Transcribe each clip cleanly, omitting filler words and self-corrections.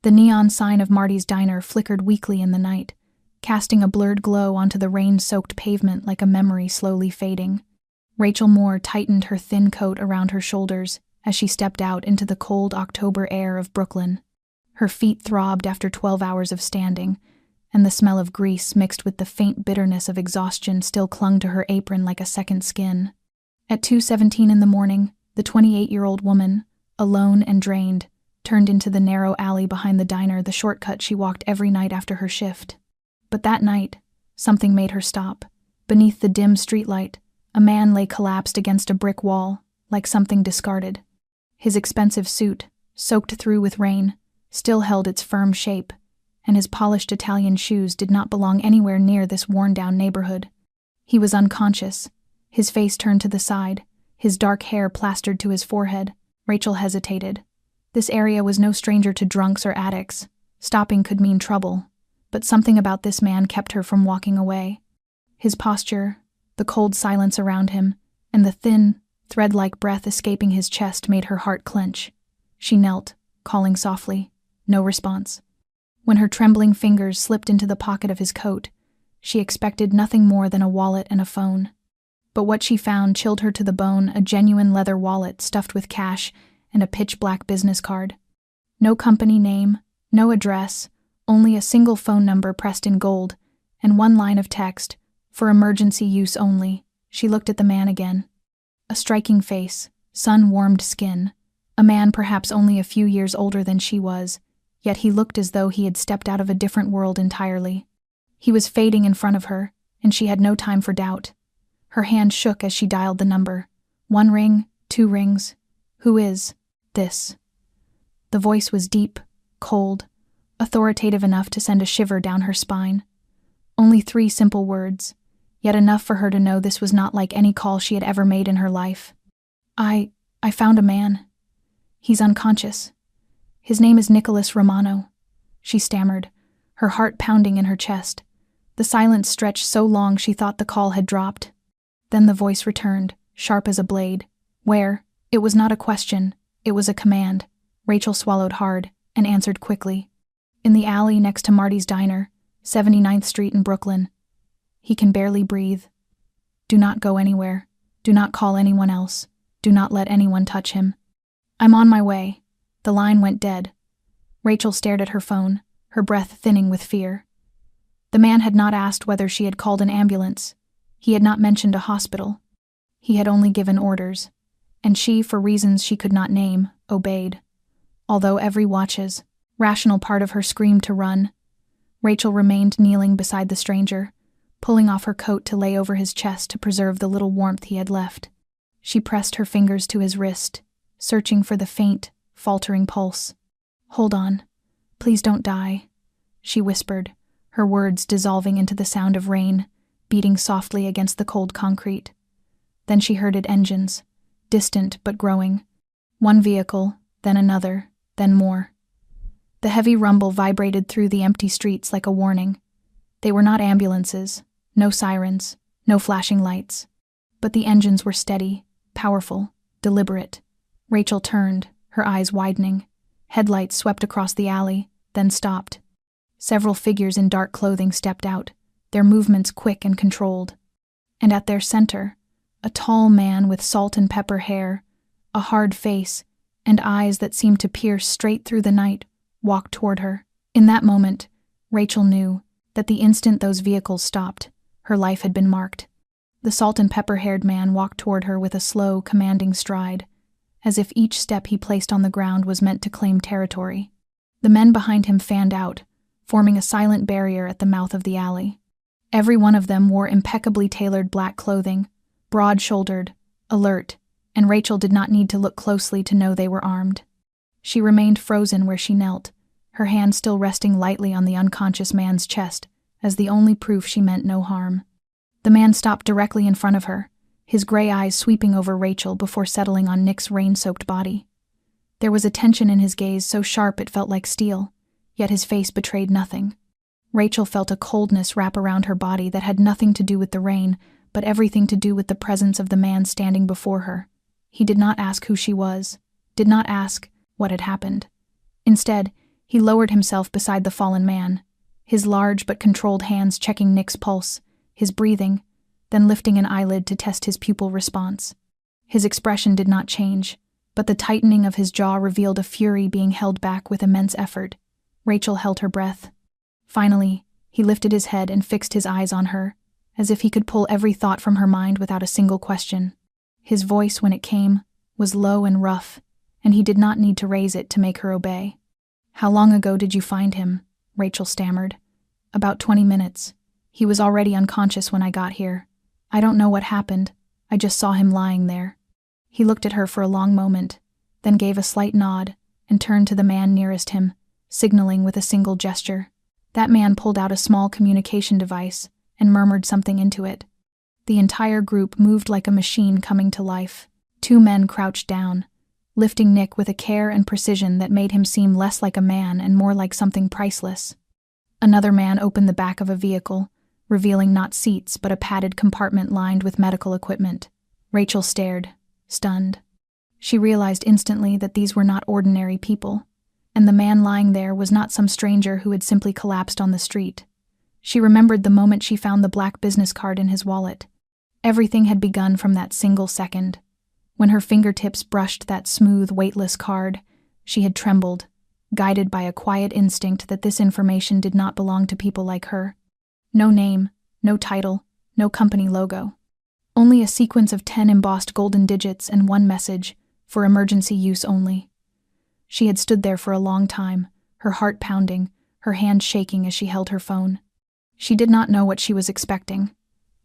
The neon sign of Marty's diner flickered weakly in the night, casting a blurred glow onto the rain-soaked pavement like a memory slowly fading. Rachel Moore tightened her thin coat around her shoulders as she stepped out into the cold October air of Brooklyn. Her feet throbbed after 12 hours of standing, and the smell of grease mixed with the faint bitterness of exhaustion still clung to her apron like a second skin. At 2:17 in the morning, the 28-year-old woman, alone and drained, turned into the narrow alley behind the diner, the shortcut she walked every night after her shift. But that night, something made her stop. Beneath the dim streetlight, a man lay collapsed against a brick wall, like something discarded. His expensive suit, soaked through with rain, still held its firm shape, and his polished Italian shoes did not belong anywhere near this worn-down neighborhood. He was unconscious, his face turned to the side, his dark hair plastered to his forehead. Rachel hesitated. This area was no stranger to drunks or addicts. Stopping could mean trouble, but something about this man kept her from walking away. His posture, the cold silence around him, and the thin, thread-like breath escaping his chest made her heart clench. She knelt, calling softly. No response. When her trembling fingers slipped into the pocket of his coat, she expected nothing more than a wallet and a phone. But what she found chilled her to the bone, a genuine leather wallet stuffed with cash and a pitch-black business card. No company name, no address, only a single phone number pressed in gold, and one line of text, for emergency use only. She looked at the man again. A striking face, sun-warmed skin, a man perhaps only a few years older than she was, yet he looked as though he had stepped out of a different world entirely. He was fading in front of her, and she had no time for doubt. Her hand shook as she dialed the number. 1 ring, 2 rings. Who is this? The voice was deep, cold, authoritative enough to send a shiver down her spine. Only 3 simple words, yet enough for her to know this was not like any call she had ever made in her life. I found a man. He's unconscious. His name is Nicholas Romano, she stammered, her heart pounding in her chest. The silence stretched so long she thought the call had dropped. Then the voice returned, sharp as a blade. Where? It was not a question, it was a command. Rachel swallowed hard and answered quickly. In the alley next to Marty's diner, 79th Street in Brooklyn. He can barely breathe. Do not go anywhere. Do not call anyone else. Do not let anyone touch him. I'm on my way. The line went dead. Rachel stared at her phone, her breath thinning with fear. The man had not asked whether she had called an ambulance. He had not mentioned a hospital. He had only given orders, and she, for reasons she could not name, obeyed. Although every watch's rational part of her screamed to run, Rachel remained kneeling beside the stranger, pulling off her coat to lay over his chest to preserve the little warmth he had left. She pressed her fingers to his wrist, searching for the faint, faltering pulse. Hold on. Please don't die, she whispered, her words dissolving into the sound of rain, beating softly against the cold concrete. Then she heard engines, distant but growing. One vehicle, then another, then more. The heavy rumble vibrated through the empty streets like a warning. They were not ambulances, no sirens, no flashing lights. But the engines were steady, powerful, deliberate. Rachel turned, her eyes widening. Headlights swept across the alley, then stopped. Several figures in dark clothing stepped out, their movements quick and controlled. And at their center, a tall man with salt and pepper hair, a hard face, and eyes that seemed to pierce straight through the night, walked toward her. In that moment, Rachel knew that the instant those vehicles stopped, her life had been marked. The salt and pepper-haired man walked toward her with a slow, commanding stride, as if each step he placed on the ground was meant to claim territory. The men behind him fanned out, forming a silent barrier at the mouth of the alley. Every one of them wore impeccably tailored black clothing, broad-shouldered, alert, and Rachel did not need to look closely to know they were armed. She remained frozen where she knelt, her hand still resting lightly on the unconscious man's chest, as the only proof she meant no harm. The man stopped directly in front of her, his gray eyes sweeping over Rachel before settling on Nick's rain-soaked body. There was a tension in his gaze so sharp it felt like steel, yet his face betrayed nothing. Rachel felt a coldness wrap around her body that had nothing to do with the rain, but everything to do with the presence of the man standing before her. He did not ask who she was, did not ask what had happened. Instead, He lowered himself beside the fallen man, his large but controlled hands checking Nick's pulse, his breathing, then lifting an eyelid to test his pupil response. His expression did not change, but the tightening of his jaw revealed a fury being held back with immense effort. Rachel held her breath. Finally, he lifted his head and fixed his eyes on her, as if he could pull every thought from her mind without a single question. His voice, when it came, was low and rough, and he did not need to raise it to make her obey. "How long ago did you find him?" Rachel stammered. "About 20 minutes. He was already unconscious when I got here. I don't know what happened. I just saw him lying there." He looked at her for a long moment, then gave a slight nod and turned to the man nearest him, signaling with a single gesture. That man pulled out a small communication device and murmured something into it. The entire group moved like a machine coming to life. 2 men crouched down, lifting Nick with a care and precision that made him seem less like a man and more like something priceless. Another man opened the back of a vehicle, revealing not seats but a padded compartment lined with medical equipment. Rachel stared, stunned. She realized instantly that these were not ordinary people, and the man lying there was not some stranger who had simply collapsed on the street. She remembered the moment she found the black business card in his wallet. Everything had begun from that single second. When her fingertips brushed that smooth, weightless card, she had trembled, guided by a quiet instinct that this information did not belong to people like her. No name, no title, no company logo. Only a sequence of 10 embossed golden digits and one message, for emergency use only. She had stood there for a long time, her heart pounding, her hand shaking as she held her phone. She did not know what she was expecting.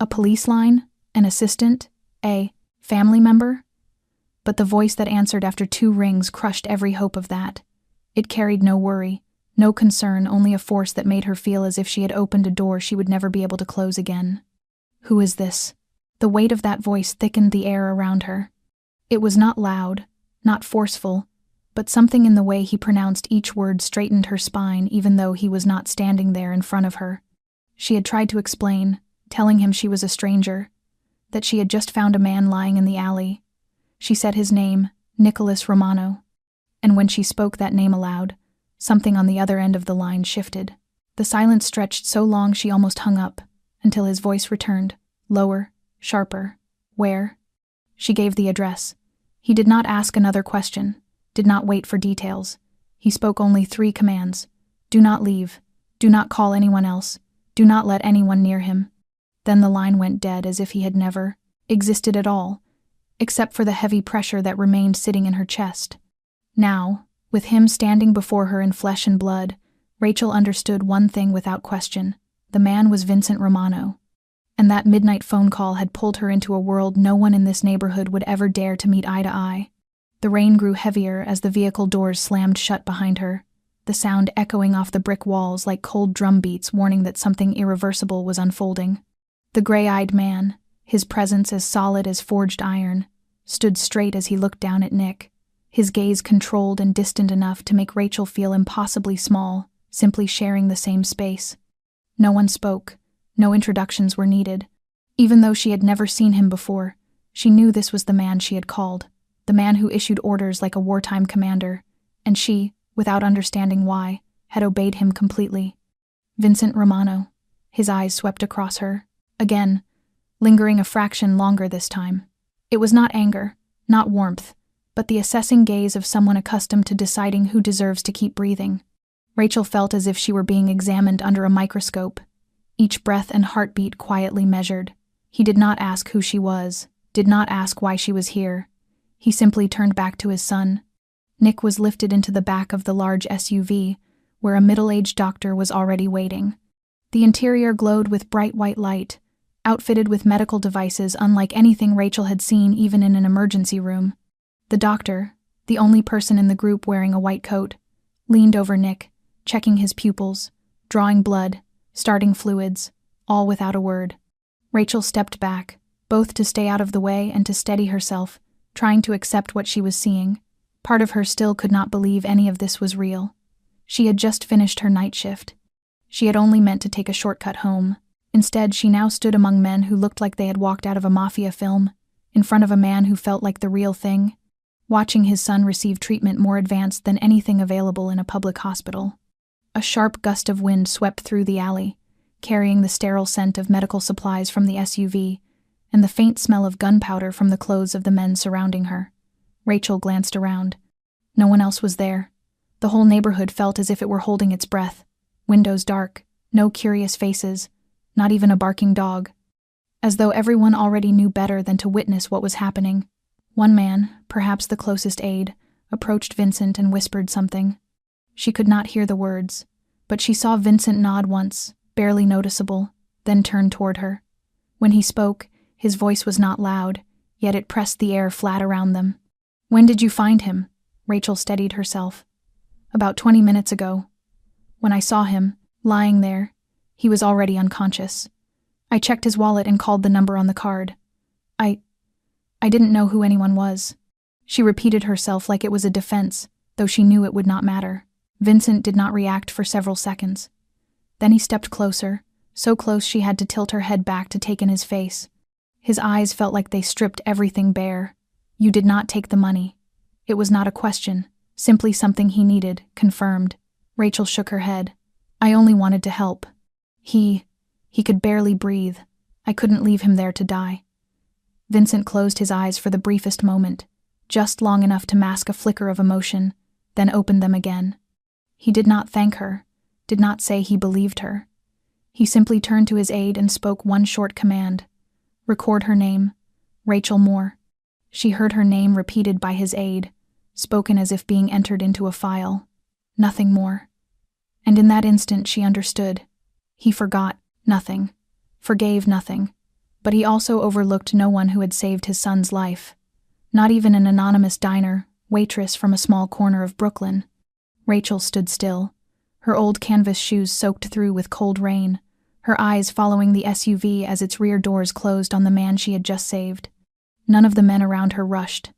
A police line? An assistant? A family member? But the voice that answered after 2 rings crushed every hope of that. It carried no worry, no concern, only a force that made her feel as if she had opened a door she would never be able to close again. Who is this? The weight of that voice thickened the air around her. It was not loud, not forceful, but something in the way he pronounced each word straightened her spine even though he was not standing there in front of her. She had tried to explain, telling him she was a stranger, that she had just found a man lying in the alley. She said his name, Nicholas Romano. And when she spoke that name aloud, something on the other end of the line shifted. The silence stretched so long she almost hung up, until his voice returned, lower, sharper. Where? She gave the address. He did not ask another question, did not wait for details. He spoke only 3 commands. Do not leave. Do not call anyone else. Do not let anyone near him. Then the line went dead as if he had never existed at all, except for the heavy pressure that remained sitting in her chest. Now, with him standing before her in flesh and blood, Rachel understood one thing without question. The man was Vincent Romano. And that midnight phone call had pulled her into a world no one in this neighborhood would ever dare to meet eye to eye. The rain grew heavier as the vehicle doors slammed shut behind her, the sound echoing off the brick walls like cold drum beats warning that something irreversible was unfolding. The gray-eyed man, his presence as solid as forged iron, stood straight as he looked down at Nick, his gaze controlled and distant enough to make Rachel feel impossibly small, simply sharing the same space. No one spoke. No introductions were needed. Even though she had never seen him before, she knew this was the man she had called, the man who issued orders like a wartime commander, and she, without understanding why, had obeyed him completely. Vincent Romano. His eyes swept across her, again, lingering a fraction longer this time. It was not anger, not warmth, but the assessing gaze of someone accustomed to deciding who deserves to keep breathing. Rachel felt as if she were being examined under a microscope, each breath and heartbeat quietly measured. He did not ask who she was, did not ask why she was here. He simply turned back to his son. Nick was lifted into the back of the large SUV, where a middle-aged doctor was already waiting. The interior glowed with bright white light, outfitted with medical devices unlike anything Rachel had seen even in an emergency room. The doctor, the only person in the group wearing a white coat, leaned over Nick, checking his pupils, drawing blood, starting fluids, all without a word. Rachel stepped back, both to stay out of the way and to steady herself, trying to accept what she was seeing. Part of her still could not believe any of this was real. She had just finished her night shift. She had only meant to take a shortcut home. Instead, she now stood among men who looked like they had walked out of a Mafia film, in front of a man who felt like the real thing. watching his son receive treatment more advanced than anything available in a public hospital. A sharp gust of wind swept through the alley, carrying the sterile scent of medical supplies from the SUV and the faint smell of gunpowder from the clothes of the men surrounding her. Rachel glanced around. No one else was there. The whole neighborhood felt as if it were holding its breath. Windows dark, no curious faces, not even a barking dog. As though everyone already knew better than to witness what was happening. One man, perhaps the closest aide, approached Vincent and whispered something. She could not hear the words, but she saw Vincent nod once, barely noticeable, then turn toward her. When he spoke, his voice was not loud, yet it pressed the air flat around them. "When did you find him?" Rachel steadied herself. "About 20 minutes ago. When I saw him, lying there, he was already unconscious. I checked his wallet and called the number on the card. I didn't know who anyone was." She repeated herself like it was a defense, though she knew it would not matter. Vincent did not react for several seconds. Then he stepped closer, so close she had to tilt her head back to take in his face. His eyes felt like they stripped everything bare. "You did not take the money." It was not a question, simply something he needed, confirmed. Rachel shook her head. "I only wanted to help. He could barely breathe. I couldn't leave him there to die." Vincent closed his eyes for the briefest moment, just long enough to mask a flicker of emotion, then opened them again. He did not thank her, did not say he believed her. He simply turned to his aide and spoke one short command. "Record her name, Rachel Moore." She heard her name repeated by his aide, spoken as if being entered into a file. Nothing more. And in that instant she understood. He forgot nothing, forgave nothing, but he also overlooked no one who had saved his son's life. Not even an anonymous diner, waitress from a small corner of Brooklyn. Rachel stood still, her old canvas shoes soaked through with cold rain, her eyes following the SUV as its rear doors closed on the man she had just saved. None of the men around her rushed.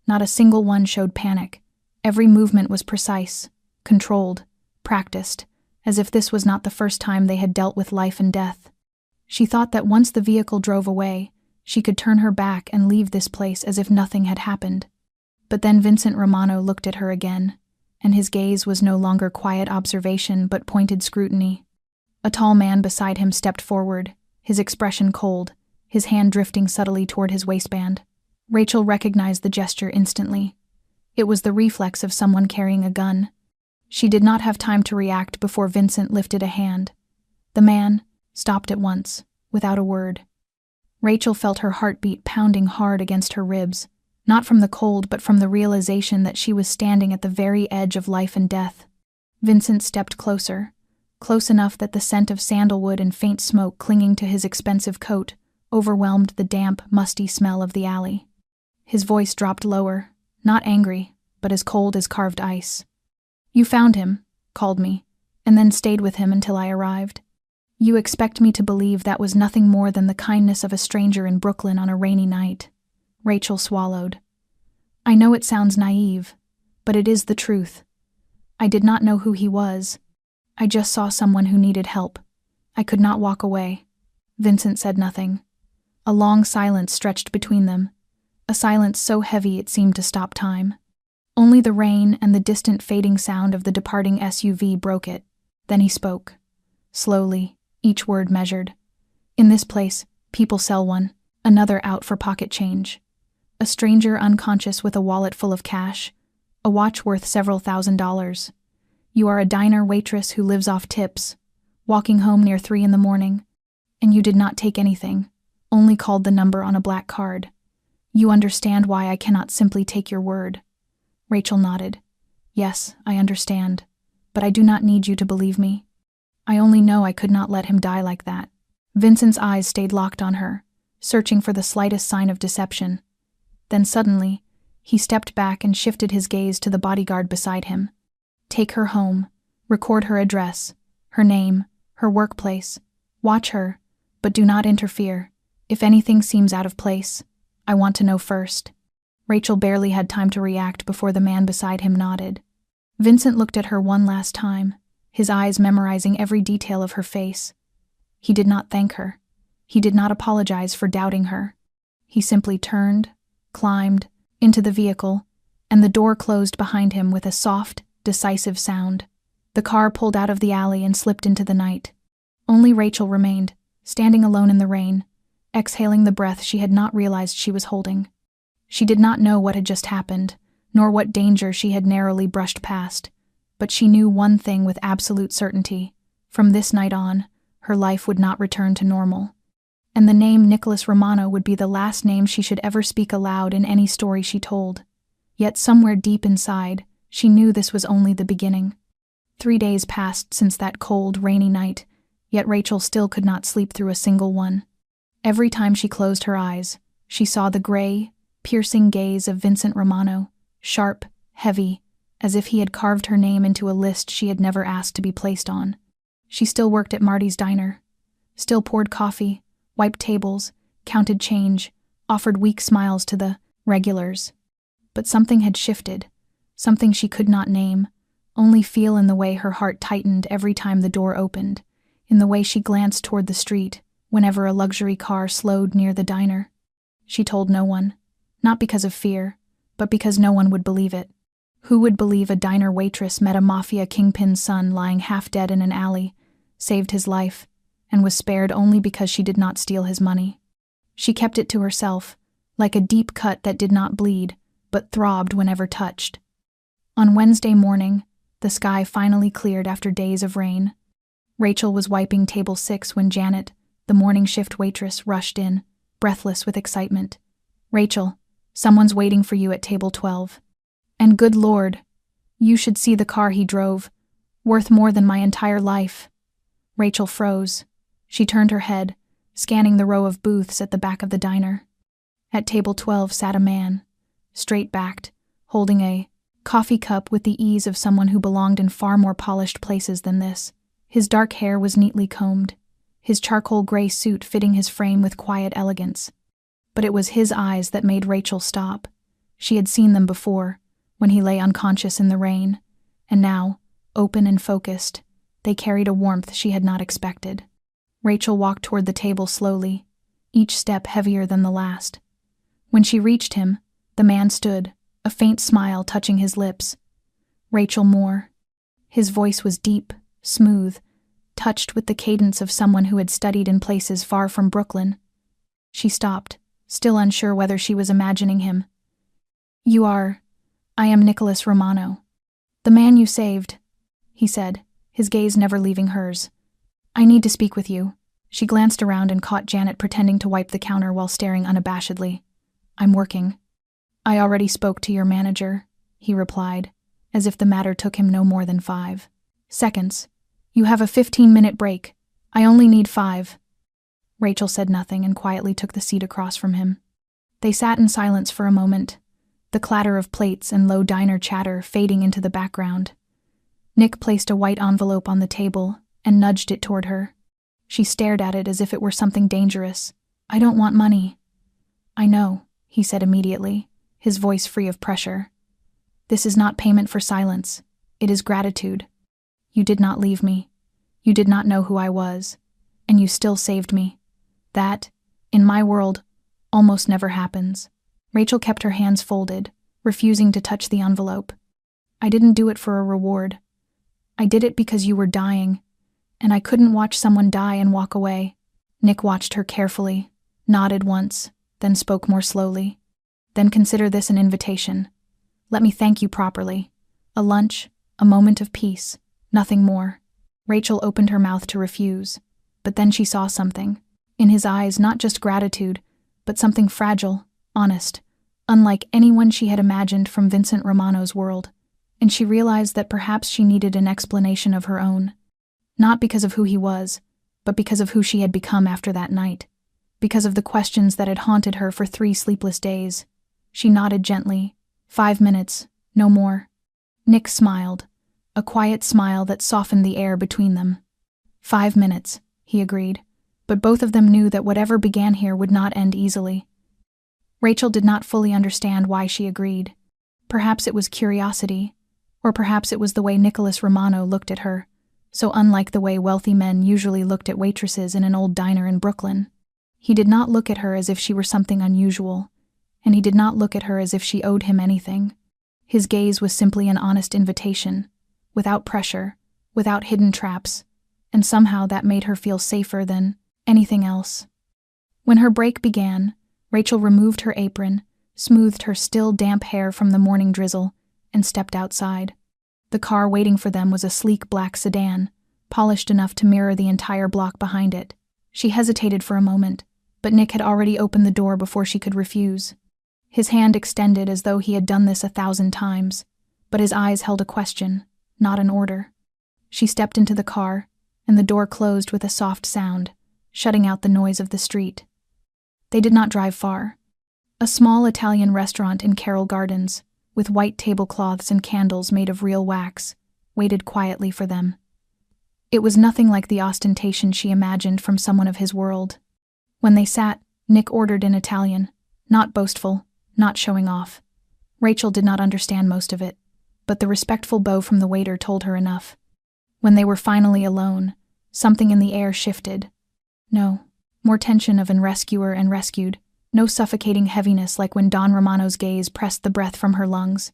Not a single one showed panic. Every movement was precise, controlled, practiced, as if this was not the first time they had dealt with life and death. She thought that once the vehicle drove away, she could turn her back and leave this place as if nothing had happened. But then Vincent Romano looked at her again, and his gaze was no longer quiet observation but pointed scrutiny. A tall man beside him stepped forward, his expression cold, his hand drifting subtly toward his waistband. Rachel recognized the gesture instantly. It was the reflex of someone carrying a gun. She did not have time to react before Vincent lifted a hand. The man stopped at once, without a word. Rachel felt her heartbeat pounding hard against her ribs, not from the cold but from the realization that she was standing at the very edge of life and death. Vincent stepped closer, close enough that the scent of sandalwood and faint smoke clinging to his expensive coat overwhelmed the damp, musty smell of the alley. His voice dropped lower, not angry, but as cold as carved ice. "You found him, called me, and then stayed with him until I arrived. You expect me to believe that was nothing more than the kindness of a stranger in Brooklyn on a rainy night." Rachel swallowed. "I know it sounds naive, but it is the truth. I did not know who he was. I just saw someone who needed help. I could not walk away." Vincent said nothing. A long silence stretched between them, a silence so heavy it seemed to stop time. Only the rain and the distant fading sound of the departing SUV broke it. Then he spoke. Slowly, each word measured. "In this place, people sell one, another out for pocket change. A stranger unconscious with a wallet full of cash, a watch worth several $1,000s. You are a diner waitress who lives off tips, walking home near 3 in the morning, and you did not take anything, only called the number on a black card. You understand why I cannot simply take your word." Rachel nodded. "Yes, I understand, but I do not need you to believe me. I only know I could not let him die like that." Vincent's eyes stayed locked on her, searching for the slightest sign of deception. Then suddenly, he stepped back and shifted his gaze to the bodyguard beside him. "Take her home, record her address, her name, her workplace. Watch her, but do not interfere. If anything seems out of place, I want to know first." Rachel barely had time to react before the man beside him nodded. Vincent looked at her one last time, his eyes memorizing every detail of her face. He did not thank her. He did not apologize for doubting her. He simply turned, climbed, into the vehicle, and the door closed behind him with a soft, decisive sound. The car pulled out of the alley and slipped into the night. Only Rachel remained, standing alone in the rain, exhaling the breath she had not realized she was holding. She did not know what had just happened, nor what danger she had narrowly brushed past, but she knew one thing with absolute certainty. From this night on, her life would not return to normal. And the name Nicholas Romano would be the last name she should ever speak aloud in any story she told. Yet somewhere deep inside, she knew this was only the beginning. 3 days passed since that cold, rainy night, yet Rachel still could not sleep through a single one. Every time she closed her eyes, she saw the gray, piercing gaze of Vincent Romano, sharp, heavy, as if he had carved her name into a list she had never asked to be placed on. She still worked at Marty's diner, still poured coffee, wiped tables, counted change, offered weak smiles to the regulars. But something had shifted, something she could not name, only feel in the way her heart tightened every time the door opened, in the way she glanced toward the street whenever a luxury car slowed near the diner. She told no one, not because of fear, but because no one would believe it. Who would believe a diner waitress met a Mafia kingpin's son lying half dead in an alley, saved his life, and was spared only because she did not steal his money? She kept it to herself, like a deep cut that did not bleed, but throbbed whenever touched. On Wednesday morning, the sky finally cleared after days of rain. Rachel was wiping table 6 when Janet, the morning shift waitress, rushed in, breathless with excitement. "Rachel, someone's waiting for you at table 12. And good Lord, you should see the car he drove, worth more than my entire life." Rachel froze. She turned her head, scanning the row of booths at the back of the diner. At table 12 sat a man, straight-backed, holding a coffee cup with the ease of someone who belonged in far more polished places than this. His dark hair was neatly combed, his charcoal gray suit fitting his frame with quiet elegance. But it was his eyes that made Rachel stop. She had seen them before, when he lay unconscious in the rain, and now, open and focused, they carried a warmth she had not expected. Rachel walked toward the table slowly, each step heavier than the last. When she reached him, the man stood, a faint smile touching his lips. Rachel Moore. His voice was deep, smooth, touched with the cadence of someone who had studied in places far from Brooklyn. She stopped, still unsure whether she was imagining him. I am Nicholas Romano. The man you saved," he said, his gaze never leaving hers. "I need to speak with you." She glanced around and caught Janet pretending to wipe the counter while staring unabashedly. "I'm working." "I already spoke to your manager," he replied, as if the matter took him no more than 5 seconds. "You have a 15-minute break. I only need 5. Rachel said nothing and quietly took the seat across from him. They sat in silence for a moment, the clatter of plates and low diner chatter fading into the background. Nick placed a white envelope on the table and nudged it toward her. She stared at it as if it were something dangerous. "I don't want money." "I know," he said immediately, his voice free of pressure. "This is not payment for silence. It is gratitude. You did not leave me. You did not know who I was. And you still saved me. That, in my world, almost never happens." Rachel kept her hands folded, refusing to touch the envelope. "I didn't do it for a reward. I did it because you were dying, and I couldn't watch someone die and walk away." Nick watched her carefully, nodded once, then spoke more slowly. "Then consider this an invitation. Let me thank you properly. A lunch, a moment of peace, nothing more." Rachel opened her mouth to refuse, but then she saw something. In his eyes, not just gratitude, but something fragile, honest, unlike anyone she had imagined from Vincent Romano's world, and she realized that perhaps she needed an explanation of her own. Not because of who he was, but because of who she had become after that night, because of the questions that had haunted her for 3 sleepless days. She nodded gently. 5 minutes, no more. Nick smiled, a quiet smile that softened the air between them. 5 minutes, he agreed, but both of them knew that whatever began here would not end easily. Rachel did not fully understand why she agreed. Perhaps it was curiosity, or perhaps it was the way Nicholas Romano looked at her, so unlike the way wealthy men usually looked at waitresses in an old diner in Brooklyn. He did not look at her as if she were something unusual, and he did not look at her as if she owed him anything. His gaze was simply an honest invitation, without pressure, without hidden traps, and somehow that made her feel safer than anything else. When her break began, Rachel removed her apron, smoothed her still damp hair from the morning drizzle, and stepped outside. The car waiting for them was a sleek black sedan, polished enough to mirror the entire block behind it. She hesitated for a moment, but Nick had already opened the door before she could refuse. His hand extended as though he had done this 1,000 times, but his eyes held a question, not an order. She stepped into the car, and the door closed with a soft sound, shutting out the noise of the street. They did not drive far. A small Italian restaurant in Carroll Gardens, with white tablecloths and candles made of real wax, waited quietly for them. It was nothing like the ostentation she imagined from someone of his world. When they sat, Nick ordered in Italian, not boastful, not showing off. Rachel did not understand most of it, but the respectful bow from the waiter told her enough. When they were finally alone, something in the air shifted. No, more tension of an rescuer and rescued, no suffocating heaviness like when Don Romano's gaze pressed the breath from her lungs.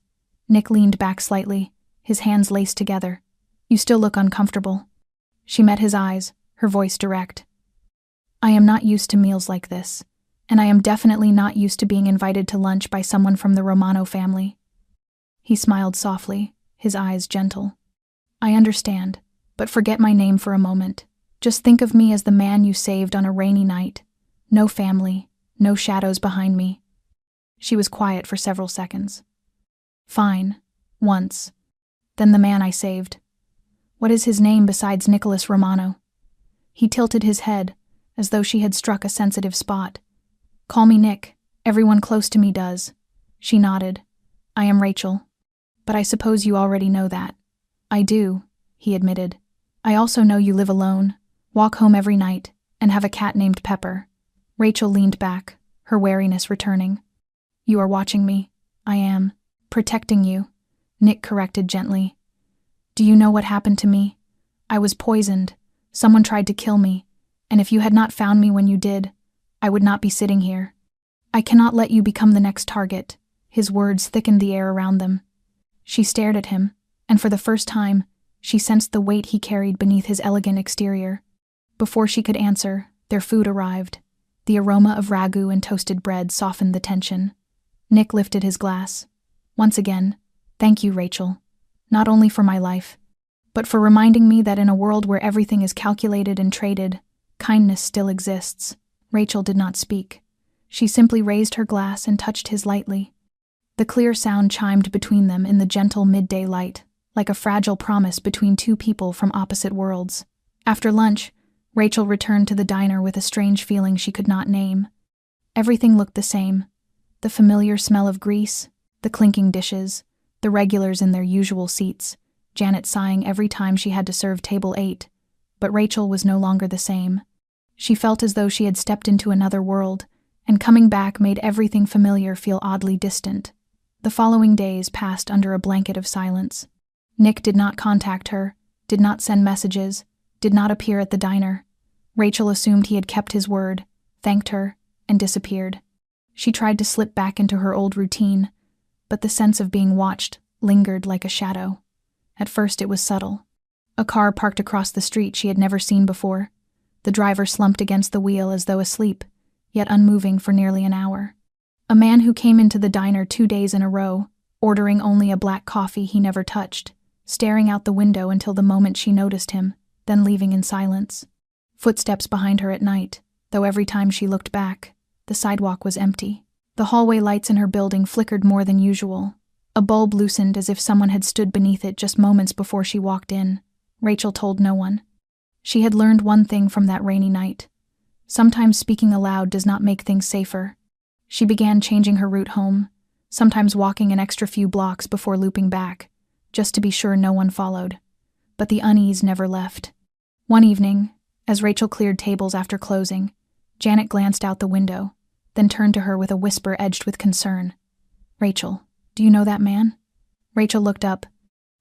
Nick leaned back slightly, his hands laced together. "You still look uncomfortable." She met his eyes, her voice direct. "I am not used to meals like this, and I am definitely not used to being invited to lunch by someone from the Romano family." He smiled softly, his eyes gentle. "I understand, but forget my name for a moment. Just think of me as the man you saved on a rainy night. No family, no shadows behind me." She was quiet for several seconds. "Fine, once. Then the man I saved. What is his name besides Nicholas Romano?" He tilted his head, as though she had struck a sensitive spot. "Call me Nick. Everyone close to me does." She nodded. "I am Rachel. But I suppose you already know that." "I do," he admitted. "I also know you live alone, walk home every night, and have a cat named Pepper." Rachel leaned back, her wariness returning. "You are watching me." "I am. Protecting you," Nick corrected gently. "Do you know what happened to me? I was poisoned. Someone tried to kill me, and if you had not found me when you did, I would not be sitting here. I cannot let you become the next target." His words thickened the air around them. She stared at him, and for the first time, she sensed the weight he carried beneath his elegant exterior. Before she could answer, their food arrived. The aroma of ragu and toasted bread softened the tension. Nick lifted his glass. "Once again, thank you, Rachel. Not only for my life, but for reminding me that in a world where everything is calculated and traded, kindness still exists." Rachel did not speak. She simply raised her glass and touched his lightly. The clear sound chimed between them in the gentle midday light, like a fragile promise between two people from opposite worlds. After lunch, Rachel returned to the diner with a strange feeling she could not name. Everything looked the same. The familiar smell of grease, the clinking dishes, the regulars in their usual seats, Janet sighing every time she had to serve table 8. But Rachel was no longer the same. She felt as though she had stepped into another world, and coming back made everything familiar feel oddly distant. The following days passed under a blanket of silence. Nick did not contact her, did not send messages, did not appear at the diner. Rachel assumed he had kept his word, thanked her, and disappeared. She tried to slip back into her old routine, but the sense of being watched lingered like a shadow. At first it was subtle. A car parked across the street she had never seen before. The driver slumped against the wheel as though asleep, yet unmoving for nearly an hour. A man who came into the diner 2 days in a row, ordering only a black coffee he never touched, staring out the window until the moment she noticed him, then leaving in silence. Footsteps behind her at night, though every time she looked back, the sidewalk was empty. The hallway lights in her building flickered more than usual. A bulb loosened as if someone had stood beneath it just moments before she walked in. Rachel told no one. She had learned one thing from that rainy night. Sometimes speaking aloud does not make things safer. She began changing her route home, sometimes walking an extra few blocks before looping back, just to be sure no one followed. But the unease never left. One evening, as Rachel cleared tables after closing, Janet glanced out the window, then turned to her with a whisper edged with concern. "Rachel, do you know that man?" Rachel looked up.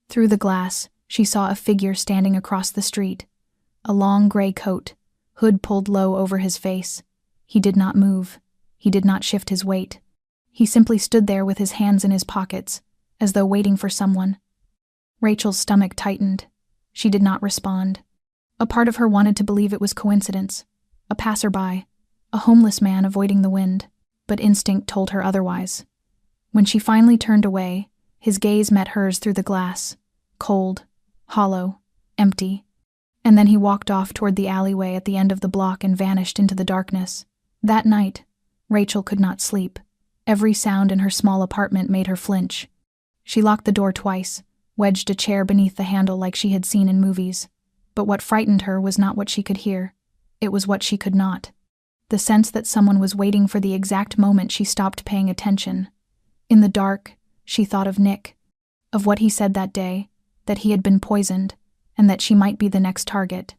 Through the glass, she saw a figure standing across the street. A long gray coat, hood pulled low over his face. He did not move. He did not shift his weight. He simply stood there with his hands in his pockets, as though waiting for someone. Rachel's stomach tightened. She did not respond. A part of her wanted to believe it was coincidence, a passerby, a homeless man avoiding the wind, but instinct told her otherwise. When she finally turned away, his gaze met hers through the glass, cold, hollow, empty. And then he walked off toward the alleyway at the end of the block and vanished into the darkness. That night, Rachel could not sleep. Every sound in her small apartment made her flinch. She locked the door twice, wedged a chair beneath the handle like she had seen in movies. But what frightened her was not what she could hear. It was what she could not. The sense that someone was waiting for the exact moment she stopped paying attention. In the dark, she thought of Nick, of what he said that day, that he had been poisoned, and that she might be the next target.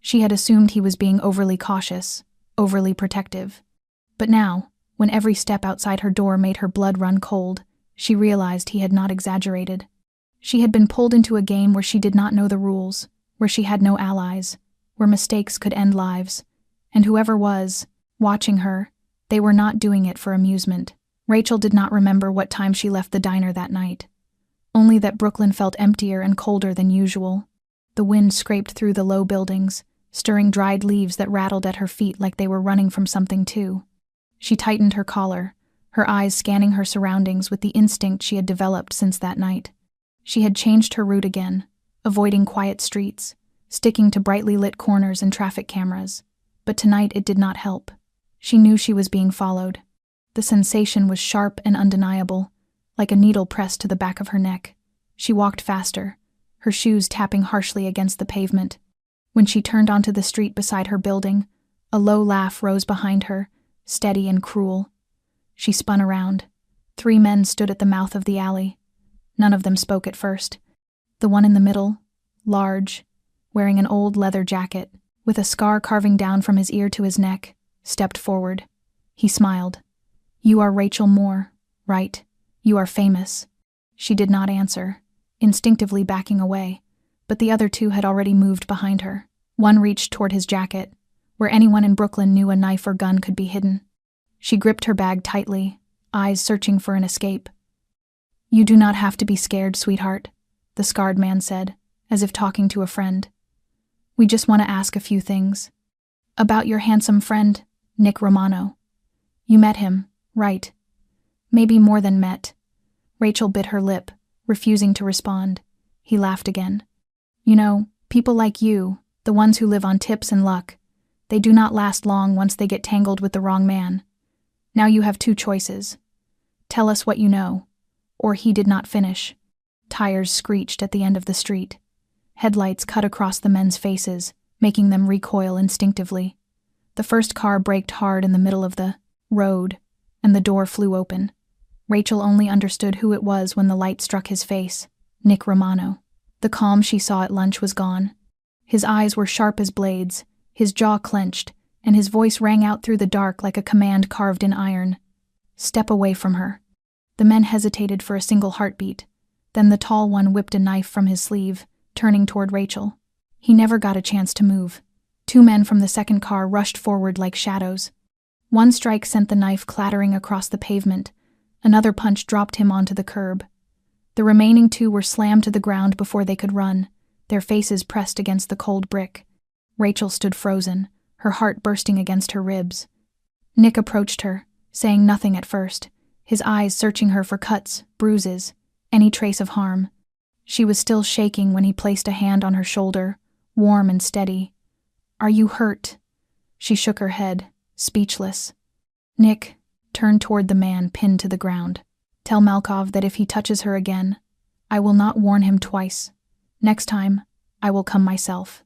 She had assumed he was being overly cautious, overly protective. But now, when every step outside her door made her blood run cold, she realized he had not exaggerated. She had been pulled into a game where she did not know the rules, where she had no allies, where mistakes could end lives. And whoever was watching her, they were not doing it for amusement. Rachel did not remember what time she left the diner that night. Only that Brooklyn felt emptier and colder than usual. The wind scraped through the low buildings, stirring dried leaves that rattled at her feet like they were running from something too. She tightened her collar, her eyes scanning her surroundings with the instinct she had developed since that night. She had changed her route again, avoiding quiet streets, sticking to brightly lit corners and traffic cameras. But tonight it did not help. She knew she was being followed. The sensation was sharp and undeniable, like a needle pressed to the back of her neck. She walked faster, her shoes tapping harshly against the pavement. When she turned onto the street beside her building, a low laugh rose behind her, steady and cruel. She spun around. 3 men stood at the mouth of the alley. None of them spoke at first. The one in the middle, large, wearing an old leather jacket, with a scar carving down from his ear to his neck, stepped forward. He smiled. "You are Rachel Moore, right? You are famous." She did not answer, instinctively backing away, but the other 2 had already moved behind her. One reached toward his jacket, where anyone in Brooklyn knew a knife or gun could be hidden. She gripped her bag tightly, eyes searching for an escape. "You do not have to be scared, sweetheart," the scarred man said, as if talking to a friend. "We just want to ask a few things. About your handsome friend, Nick Romano. You met him, right? Maybe more than met." Rachel bit her lip, refusing to respond. He laughed again. "You know, people like you, the ones who live on tips and luck, they do not last long once they get tangled with the wrong man. Now you have 2 choices. Tell us what you know." Or he did not finish. Tires screeched at the end of the street. Headlights cut across the men's faces, making them recoil instinctively. The first car braked hard in the middle of the road, and the door flew open. Rachel only understood who it was when the light struck his face. Nick Romano. The calm she saw at lunch was gone. His eyes were sharp as blades, his jaw clenched, and his voice rang out through the dark like a command carved in iron. "Step away from her." The men hesitated for a single heartbeat. Then the tall one whipped a knife from his sleeve, turning toward Rachel. He never got a chance to move. 2 men from the second car rushed forward like shadows. One strike sent the knife clattering across the pavement. Another punch dropped him onto the curb. The remaining 2 were slammed to the ground before they could run, their faces pressed against the cold brick. Rachel stood frozen, her heart bursting against her ribs. Nick approached her, saying nothing at first, his eyes searching her for cuts, bruises, any trace of harm. She was still shaking when he placed a hand on her shoulder, warm and steady. "Are you hurt?" She shook her head, speechless. Nick turned toward the man pinned to the ground. "Tell Malkov that if he touches her again, I will not warn him twice. Next time, I will come myself."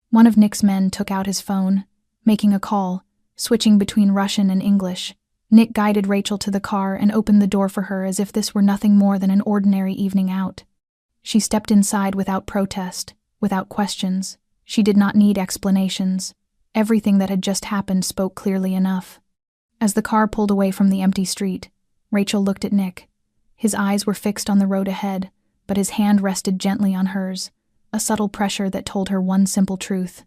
One of Nick's men took out his phone, making a call, switching between Russian and English. Nick guided Rachel to the car and opened the door for her as if this were nothing more than an ordinary evening out. She stepped inside without protest, without questions. She did not need explanations. Everything that had just happened spoke clearly enough. As the car pulled away from the empty street, Rachel looked at Nick. His eyes were fixed on the road ahead, but his hand rested gently on hers, a subtle pressure that told her one simple truth.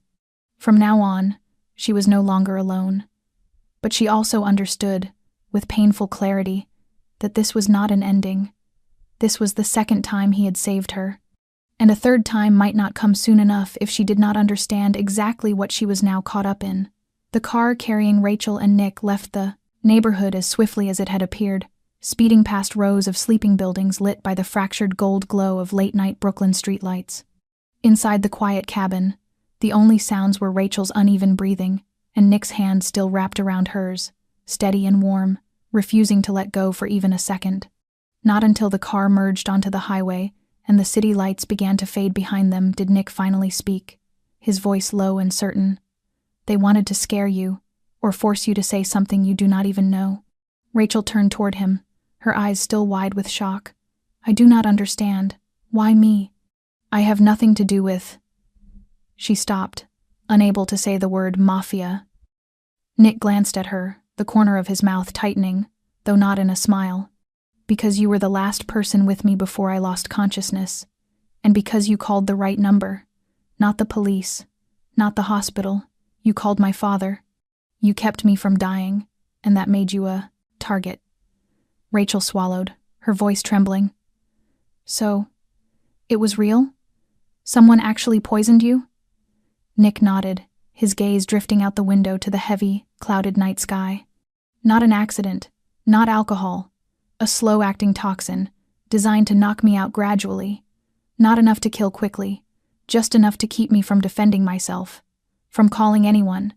From now on, she was no longer alone. But she also understood, with painful clarity, that this was not an ending. This was the second time he had saved her. And a third time might not come soon enough if she did not understand exactly what she was now caught up in. The car carrying Rachel and Nick left the neighborhood as swiftly as it had appeared, speeding past rows of sleeping buildings lit by the fractured gold glow of late-night Brooklyn streetlights. Inside the quiet cabin, the only sounds were Rachel's uneven breathing and Nick's hand still wrapped around hers, steady and warm, refusing to let go for even a second. Not until the car merged onto the highway and the city lights began to fade behind them did Nick finally speak, his voice low and certain. "They wanted to scare you, or force you to say something you do not even know." Rachel turned toward him, her eyes still wide with shock. "I do not understand. Why me? I have nothing to do with—" She stopped, unable to say the word Mafia. Nick glanced at her, the corner of his mouth tightening, though not in a smile. "Because you were the last person with me before I lost consciousness, and because you called the right number. Not the police, not the hospital. You called my father. You kept me from dying, and that made you a target." Rachel swallowed, her voice trembling. "So, it was real? Someone actually poisoned you?" Nick nodded, his gaze drifting out the window to the heavy, clouded night sky. "Not an accident, not alcohol. A slow-acting toxin, designed to knock me out gradually. Not enough to kill quickly, just enough to keep me from defending myself, from calling anyone."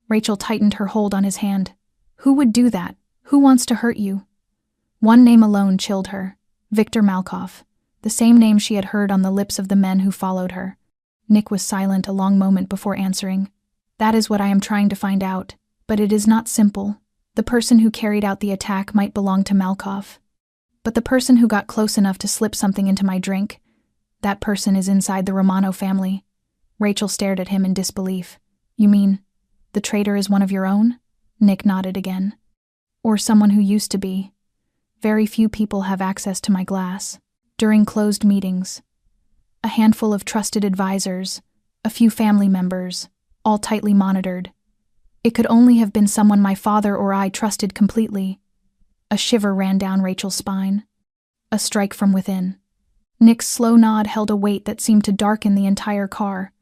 Rachel tightened her hold on his hand. "Who would do that? Who wants to hurt you?" One name alone chilled her: Victor Malkoff, the same name she had heard on the lips of the men who followed her. Nick was silent a long moment before answering. "That is what I am trying to find out, but it is not simple. The person who carried out the attack might belong to Malkoff. But the person who got close enough to slip something into my drink, that person is inside the Romano family." Rachel stared at him in disbelief. "You mean, the traitor is one of your own?" Nick nodded again. "Or someone who used to be. Very few people have access to my glass. During closed meetings, a handful of trusted advisors, a few family members, all tightly monitored. It could only have been someone my father or I trusted completely." A shiver ran down Rachel's spine. A strike from within. Nick's slow nod held a weight that seemed to darken the entire car.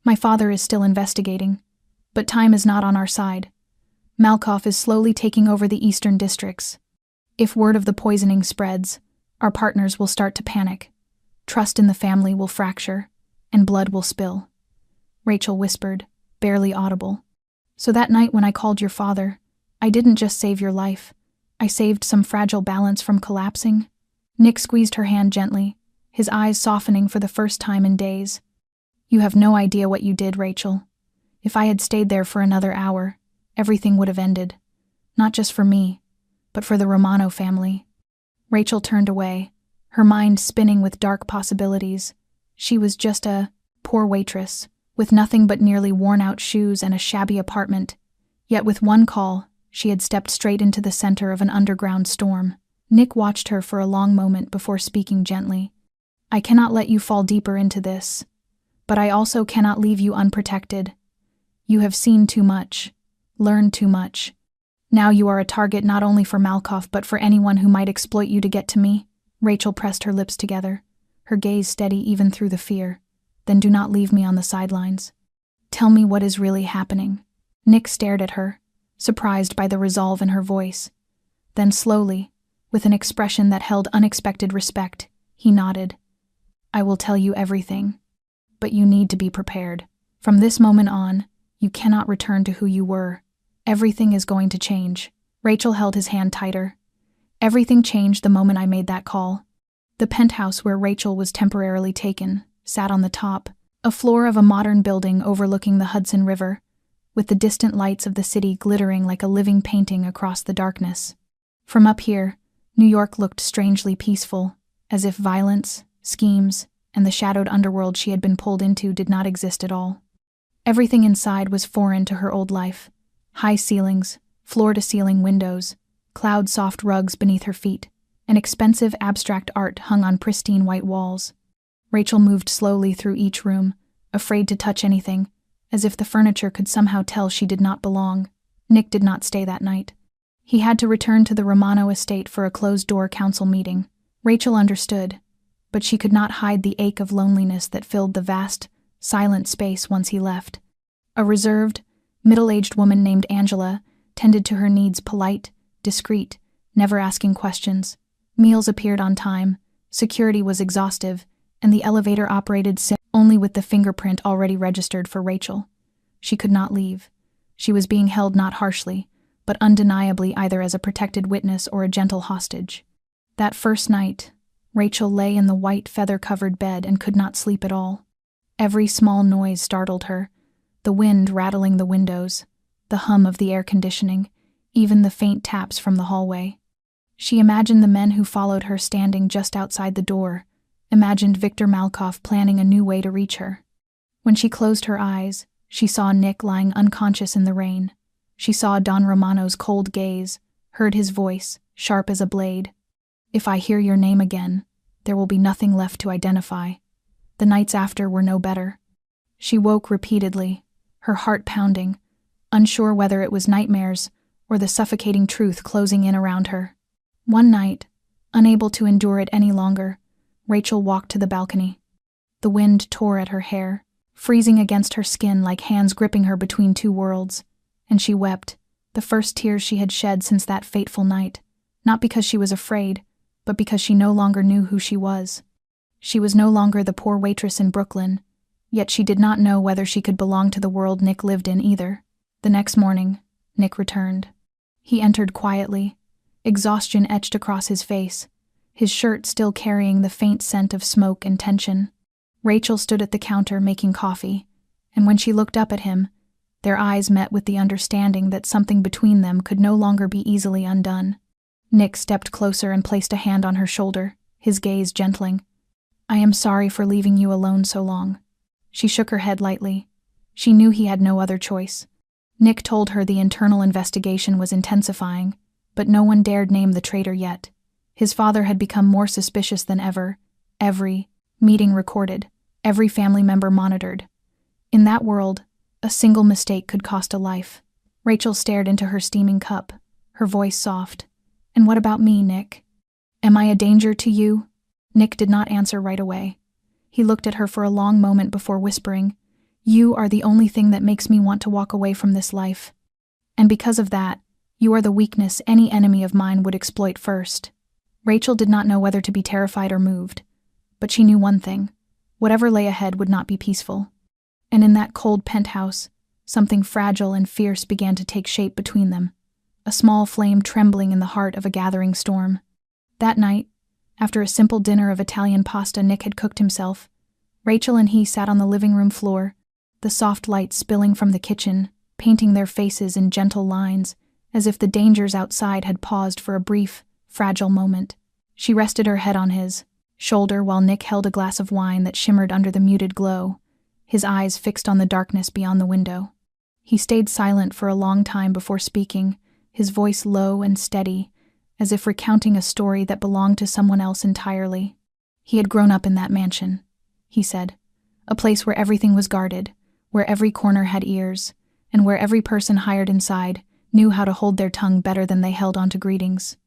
"My father is still investigating, but time is not on our side. Malkoff is slowly taking over the eastern districts. If word of the poisoning spreads, our partners will start to panic. Trust in the family will fracture, and blood will spill." Rachel whispered, barely audible. "So that night when I called your father, I didn't just save your life. I saved some fragile balance from collapsing." Nick squeezed her hand gently, his eyes softening for the first time in days. "You have no idea what you did, Rachel. If I had stayed there for another hour, everything would have ended. Not just for me, but for the Romano family." Rachel turned away, her mind spinning with dark possibilities. She was just a poor waitress, with nothing but nearly worn-out shoes and a shabby apartment. Yet with one call, she had stepped straight into the center of an underground storm. Nick watched her for a long moment before speaking gently. "I cannot let you fall deeper into this, but I also cannot leave you unprotected. You have seen too much, learned too much. Now you are a target not only for Malkoff but for anyone who might exploit you to get to me." Rachel pressed her lips together, her gaze steady even through the fear. "Then do not leave me on the sidelines. Tell me what is really happening." Nick stared at her, surprised by the resolve in her voice. Then slowly, with an expression that held unexpected respect, he nodded. "I will tell you everything, but you need to be prepared. From this moment on, you cannot return to who you were. Everything is going to change." Rachel held his hand tighter. "Everything changed the moment I made that call." The penthouse where Rachel was temporarily taken sat on the top, a floor of a modern building overlooking the Hudson River, with the distant lights of the city glittering like a living painting across the darkness. From up here, New York looked strangely peaceful, as if violence, schemes, and the shadowed underworld she had been pulled into did not exist at all. Everything inside was foreign to her old life. High ceilings, floor-to-ceiling windows, cloud-soft rugs beneath her feet, and expensive abstract art hung on pristine white walls. Rachel moved slowly through each room, afraid to touch anything, as if the furniture could somehow tell she did not belong. Nick did not stay that night. He had to return to the Romano estate for a closed-door council meeting, Rachel understood, but she could not hide the ache of loneliness that filled the vast, silent space once he left. A reserved, middle-aged woman named Angela tended to her needs, polite, discreet, never asking questions. Meals appeared on time, security was exhaustive, and the elevator operated only with the fingerprint already registered for Rachel. She could not leave. She was being held not harshly, but undeniably either as a protected witness or a gentle hostage. That first night, Rachel lay in the white feather-covered bed and could not sleep at all. Every small noise startled her, the wind rattling the windows, the hum of the air conditioning, even the faint taps from the hallway. She imagined the men who followed her standing just outside the door, imagined Victor Malkoff planning a new way to reach her. When she closed her eyes, she saw Nick lying unconscious in the rain. She saw Don Romano's cold gaze, heard his voice, sharp as a blade. "If I hear your name again, there will be nothing left to identify." The nights after were no better. She woke repeatedly, her heart pounding, unsure whether it was nightmares or the suffocating truth closing in around her. One night, unable to endure it any longer, Rachel walked to the balcony. The wind tore at her hair, freezing against her skin like hands gripping her between two worlds, and she wept, the first tears she had shed since that fateful night, not because she was afraid, but because she no longer knew who she was. She was no longer the poor waitress in Brooklyn, yet she did not know whether she could belong to the world Nick lived in either. The next morning, Nick returned. He entered quietly, exhaustion etched across his face, his shirt still carrying the faint scent of smoke and tension. Rachel stood at the counter making coffee, and when she looked up at him, their eyes met with the understanding that something between them could no longer be easily undone. Nick stepped closer and placed a hand on her shoulder, his gaze gentling. "I am sorry for leaving you alone so long." She shook her head lightly. She knew he had no other choice. Nick told her the internal investigation was intensifying, but no one dared name the traitor yet. His father had become more suspicious than ever, every meeting recorded, every family member monitored. In that world, a single mistake could cost a life. Rachel stared into her steaming cup, her voice soft. "And what about me, Nick? Am I a danger to you?" Nick did not answer right away. He looked at her for a long moment before whispering, "You are the only thing that makes me want to walk away from this life. And because of that, you are the weakness any enemy of mine would exploit first." Rachel did not know whether to be terrified or moved, but she knew one thing: whatever lay ahead would not be peaceful. And in that cold penthouse, something fragile and fierce began to take shape between them, a small flame trembling in the heart of a gathering storm. That night, after a simple dinner of Italian pasta Nick had cooked himself, Rachel and he sat on the living room floor, the soft light spilling from the kitchen, painting their faces in gentle lines, as if the dangers outside had paused for a brief, fragile moment. She rested her head on his shoulder while Nick held a glass of wine that shimmered under the muted glow, his eyes fixed on the darkness beyond the window. He stayed silent for a long time before speaking, his voice low and steady, as if recounting a story that belonged to someone else entirely. He had grown up in that mansion, he said, a place where everything was guarded, where every corner had ears, and where every person hired inside knew how to hold their tongue better than they held onto greetings.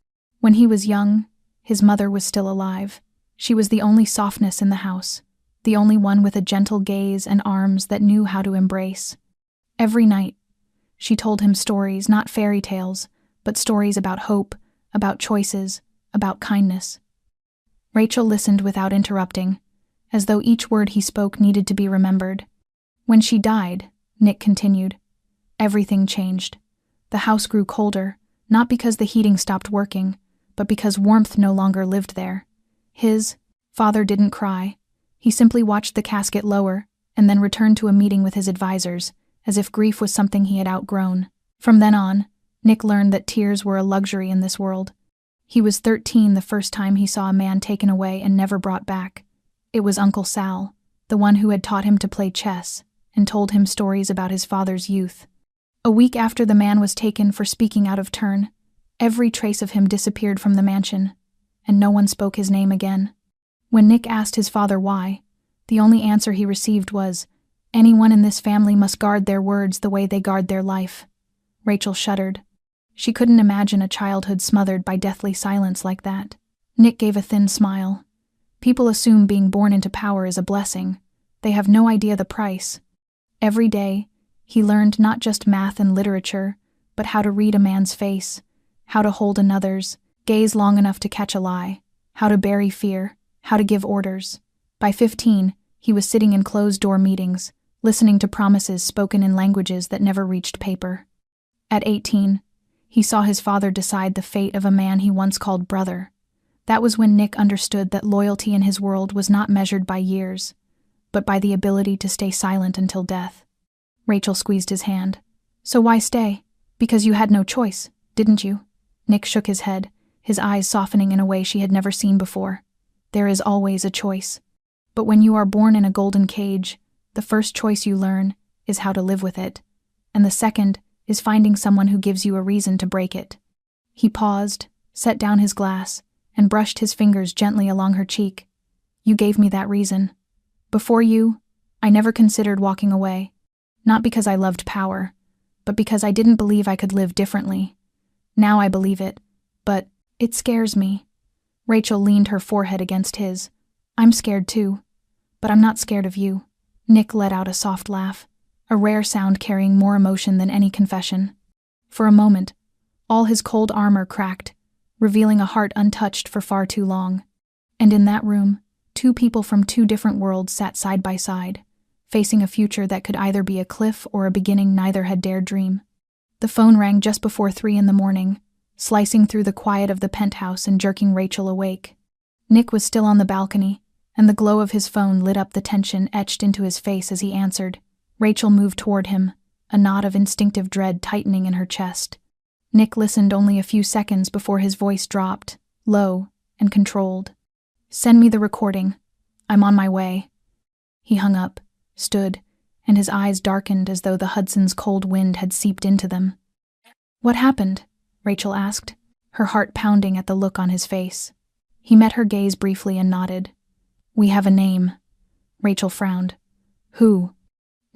When he was young, his mother was still alive. She was the only softness in the house, the only one with a gentle gaze and arms that knew how to embrace. Every night, she told him stories, not fairy tales, but stories about hope, about choices, about kindness. Rachel listened without interrupting, as though each word he spoke needed to be remembered. When she died, Nick continued, everything changed. The house grew colder, not because the heating stopped working, but because warmth no longer lived there. His father didn't cry. He simply watched the casket lower, and then returned to a meeting with his advisors, as if grief was something he had outgrown. From then on, Nick learned that tears were a luxury in this world. He was 13 the first time he saw a man taken away and never brought back. It was Uncle Sal, the one who had taught him to play chess and told him stories about his father's youth. A week after the man was taken for speaking out of turn, every trace of him disappeared from the mansion, and no one spoke his name again. When Nick asked his father why, the only answer he received was, "Anyone in this family must guard their words the way they guard their life." Rachel shuddered. She couldn't imagine a childhood smothered by deathly silence like that. Nick gave a thin smile. People assume being born into power is a blessing. They have no idea the price. Every day, he learned not just math and literature, but how to read a man's face, how to hold another's, gaze long enough to catch a lie, how to bury fear, how to give orders. By 15, he was sitting in closed-door meetings, listening to promises spoken in languages that never reached paper. At 18, he saw his father decide the fate of a man he once called brother. That was when Nick understood that loyalty in his world was not measured by years, but by the ability to stay silent until death. Rachel squeezed his hand. So why stay? Because you had no choice, didn't you? Nick shook his head, his eyes softening in a way she had never seen before. There is always a choice. But when you are born in a golden cage, the first choice you learn is how to live with it, and the second is finding someone who gives you a reason to break it. He paused, set down his glass, and brushed his fingers gently along her cheek. You gave me that reason. Before you, I never considered walking away. Not because I loved power, but because I didn't believe I could live differently. Now I believe it, but it scares me. Rachel leaned her forehead against his. I'm scared too, but I'm not scared of you. Nick let out a soft laugh, a rare sound carrying more emotion than any confession. For a moment, all his cold armor cracked, revealing a heart untouched for far too long. And in that room, two people from two different worlds sat side by side, facing a future that could either be a cliff or a beginning neither had dared dream. The phone rang just before 3 a.m, slicing through the quiet of the penthouse and jerking Rachel awake. Nick was still on the balcony, and the glow of his phone lit up the tension etched into his face as he answered. Rachel moved toward him, a knot of instinctive dread tightening in her chest. Nick listened only a few seconds before his voice dropped, low and controlled. Send me the recording. I'm on my way. He hung up, stood, and his eyes darkened as though the Hudson's cold wind had seeped into them. What happened? Rachel asked, her heart pounding at the look on his face. He met her gaze briefly and nodded. We have a name. Rachel frowned. Who?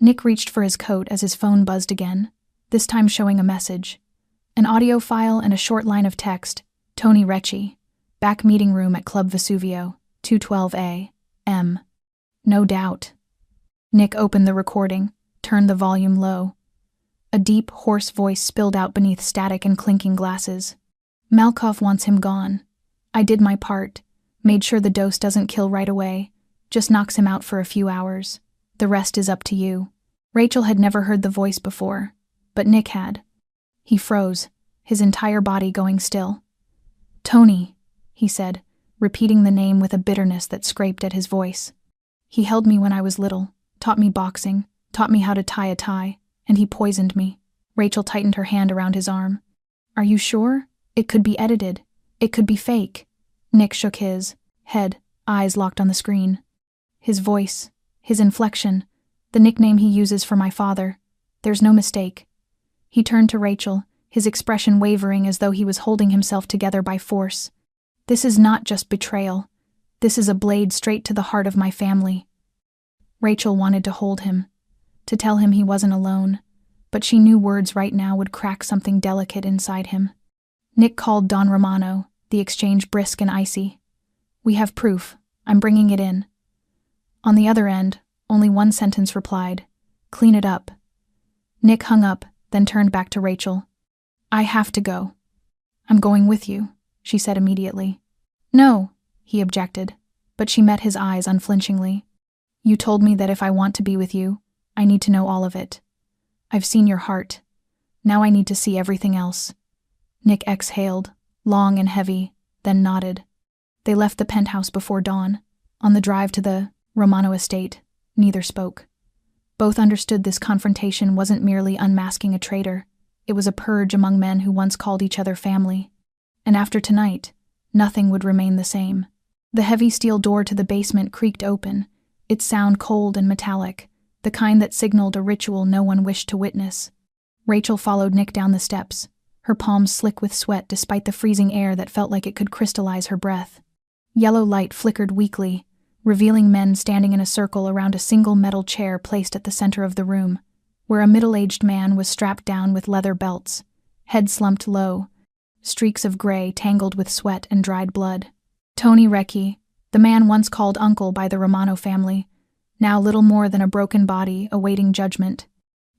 Nick reached for his coat as his phone buzzed again, this time showing a message. An audio file and a short line of text. Tony Recchi. Back meeting room at Club Vesuvio, 212 A.M. No doubt. Nick opened the recording, turned the volume low. A deep, hoarse voice spilled out beneath static and clinking glasses. Malkoff wants him gone. I did my part, made sure the dose doesn't kill right away, just knocks him out for a few hours. The rest is up to you. Rachel had never heard the voice before, but Nick had. He froze, his entire body going still. Tony, he said, repeating the name with a bitterness that scraped at his voice. He held me when I was little, taught me boxing, taught me how to tie a tie, and he poisoned me. Rachel tightened her hand around his arm. Are you sure? It could be edited. It could be fake. Nick shook his head, eyes locked on the screen. His voice, his inflection, the nickname he uses for my father. There's no mistake. He turned to Rachel, his expression wavering as though he was holding himself together by force. This is not just betrayal. This is a blade straight to the heart of my family. Rachel wanted to hold him, to tell him he wasn't alone, but she knew words right now would crack something delicate inside him. Nick called Don Romano, the exchange brisk and icy. We have proof. I'm bringing it in. On the other end, only one sentence replied. Clean it up. Nick hung up, then turned back to Rachel. I have to go. I'm going with you, she said immediately. No, he objected, but she met his eyes unflinchingly. You told me that if I want to be with you, I need to know all of it. I've seen your heart. Now I need to see everything else. Nick exhaled, long and heavy, then nodded. They left the penthouse before dawn. On the drive to the Romano estate, neither spoke. Both understood this confrontation wasn't merely unmasking a traitor. It was a purge among men who once called each other family. And after tonight, nothing would remain the same. The heavy steel door to the basement creaked open, its sound cold and metallic, the kind that signaled a ritual no one wished to witness. Rachel followed Nick down the steps, her palms slick with sweat despite the freezing air that felt like it could crystallize her breath. Yellow light flickered weakly, revealing men standing in a circle around a single metal chair placed at the center of the room, where a middle-aged man was strapped down with leather belts, head slumped low, streaks of gray tangled with sweat and dried blood. Tony Recchi, the man once called uncle by the Romano family, now little more than a broken body awaiting judgment.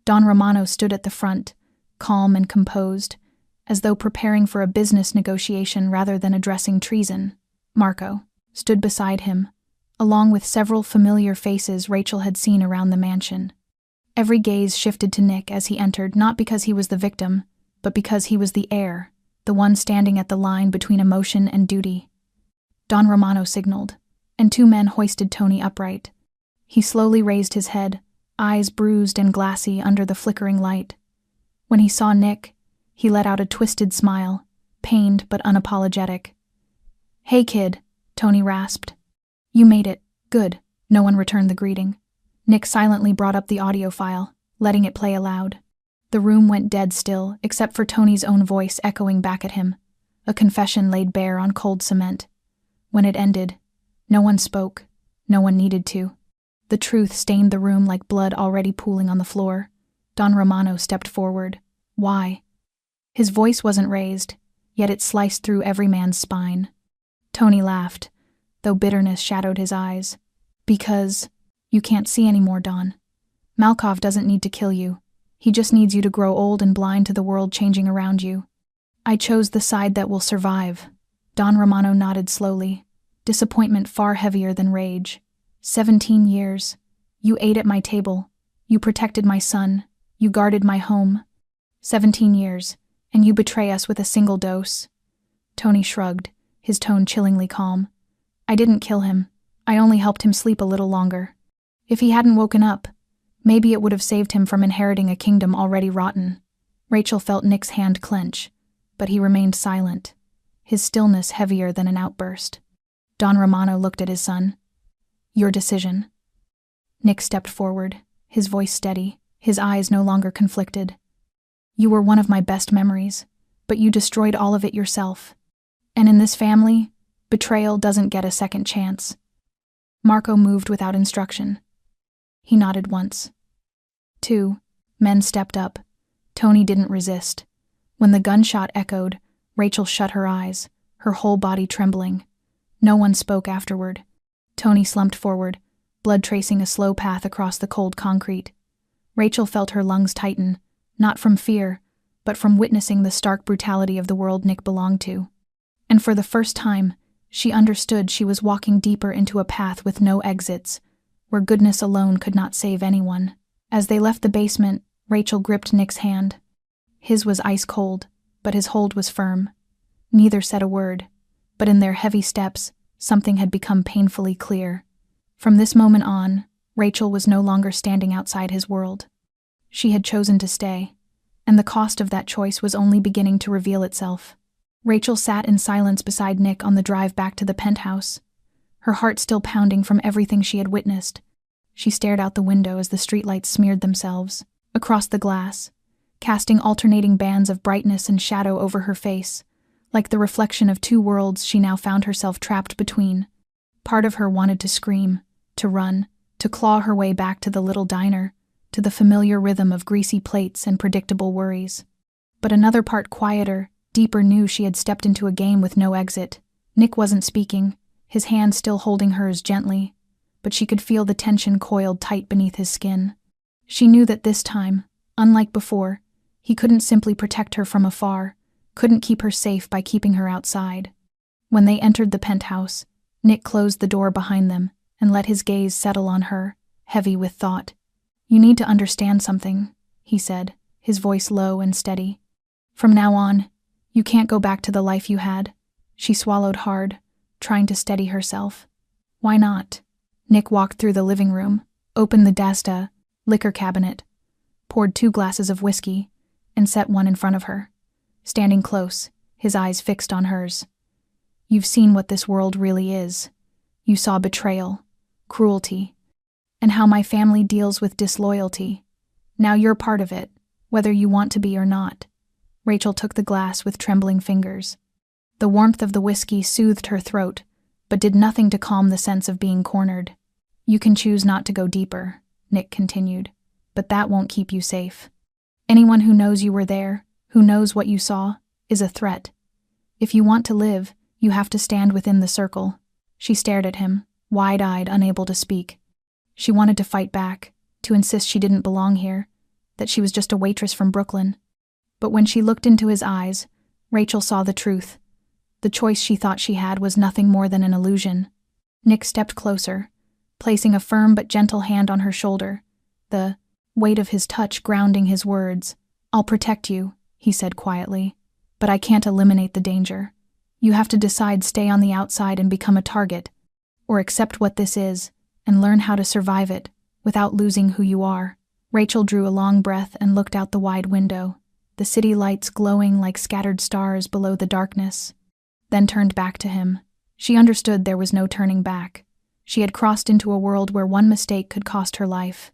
Don Romano stood at the front, calm and composed, as though preparing for a business negotiation rather than addressing treason. Marco stood beside him, along with several familiar faces Rachel had seen around the mansion. Every gaze shifted to Nick as he entered, not because he was the victim, but because he was the heir, the one standing at the line between emotion and duty. Don Romano signaled, and two men hoisted Tony upright. He slowly raised his head, eyes bruised and glassy under the flickering light. When he saw Nick, he let out a twisted smile, pained but unapologetic. "Hey, kid," Tony rasped. "You made it. Good." No one returned the greeting. Nick silently brought up the audio file, letting it play aloud. The room went dead still, except for Tony's own voice echoing back at him, a confession laid bare on cold cement. When it ended, no one spoke, no one needed to. The truth stained the room like blood already pooling on the floor. Don Romano stepped forward. Why? His voice wasn't raised, yet it sliced through every man's spine. Tony laughed, though bitterness shadowed his eyes. "Because you can't see anymore, Don. Malkov doesn't need to kill you. He just needs you to grow old and blind to the world changing around you. I chose the side that will survive." Don Romano nodded slowly, disappointment far heavier than rage. 17 years. You ate at my table. You protected my son. You guarded my home. 17 years, and you betray us with a single dose. Tony shrugged, his tone chillingly calm. "I didn't kill him. I only helped him sleep a little longer. If he hadn't woken up, maybe it would have saved him from inheriting a kingdom already rotten." Rachel felt Nick's hand clench, but he remained silent, his stillness heavier than an outburst. Don Romano looked at his son. "Your decision." Nick stepped forward, his voice steady, his eyes no longer conflicted. "You were one of my best memories, but you destroyed all of it yourself. And in this family, betrayal doesn't get a second chance." Marco moved without instruction. He nodded once. Two men stepped up. Tony didn't resist. When the gunshot echoed, Rachel shut her eyes, her whole body trembling. No one spoke afterward. Tony slumped forward, blood tracing a slow path across the cold concrete. Rachel felt her lungs tighten, not from fear, but from witnessing the stark brutality of the world Nick belonged to. And for the first time, she understood she was walking deeper into a path with no exits, where goodness alone could not save anyone. As they left the basement, Rachel gripped Nick's hand. His was ice cold, but his hold was firm. Neither said a word, but in their heavy steps, something had become painfully clear. From this moment on, Rachel was no longer standing outside his world. She had chosen to stay, and the cost of that choice was only beginning to reveal itself. Rachel sat in silence beside Nick on the drive back to the penthouse, her heart still pounding from everything she had witnessed. She stared out the window as the streetlights smeared themselves across the glass, casting alternating bands of brightness and shadow over her face, like the reflection of two worlds she now found herself trapped between. Part of her wanted to scream, to run, to claw her way back to the little diner, to the familiar rhythm of greasy plates and predictable worries. But another part, quieter, deeper, knew she had stepped into a game with no exit. Nick wasn't speaking, his hand still holding hers gently, but she could feel the tension coiled tight beneath his skin. She knew that this time, unlike before, he couldn't simply protect her from afar, couldn't keep her safe by keeping her outside. When they entered the penthouse, Nick closed the door behind them and let his gaze settle on her, heavy with thought. "You need to understand something," he said, his voice low and steady. "From now on, you can't go back to the life you had." She swallowed hard, trying to steady herself. "Why not?" Nick walked through the living room, opened the Dasta liquor cabinet, poured 2 glasses of whiskey, and set one in front of her. Standing close, his eyes fixed on hers. "You've seen what this world really is. You saw betrayal, cruelty, and how my family deals with disloyalty. Now you're part of it, whether you want to be or not." Rachel took the glass with trembling fingers. The warmth of the whiskey soothed her throat, but did nothing to calm the sense of being cornered. "You can choose not to go deeper," Nick continued, "but that won't keep you safe. Anyone who knows you were there, who knows what you saw, is a threat. If you want to live, You have to stand within the circle." She stared at him, wide-eyed, unable to speak. She wanted to fight back, to insist she didn't belong here, that she was just a waitress from Brooklyn. But when she looked into his eyes, Rachel saw the truth. The choice she thought she had was nothing more than an illusion. Nick stepped closer, placing a firm but gentle hand on her shoulder, the weight of his touch grounding his words. "I'll protect you," he said quietly, "but I can't eliminate the danger. You have to decide stay on the outside and become a target, or accept what this is and learn how to survive it without losing who you are." Rachel drew a long breath and looked out the wide window, the city lights glowing like scattered stars below the darkness, then turned back to him. She understood there was no turning back. She had crossed into a world where one mistake could cost her life.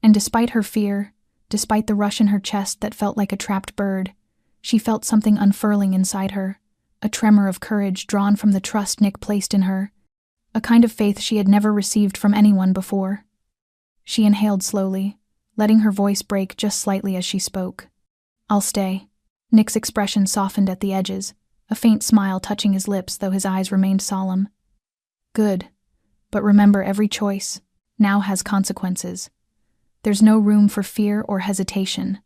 And despite her fear, despite the rush in her chest that felt like a trapped bird, she felt something unfurling inside her, a tremor of courage drawn from the trust Nick placed in her, a kind of faith she had never received from anyone before. She inhaled slowly, letting her voice break just slightly as she spoke. "I'll stay." Nick's expression softened at the edges, a faint smile touching his lips though his eyes remained solemn. "Good. But remember, every choice now has consequences. There's no room for fear or hesitation."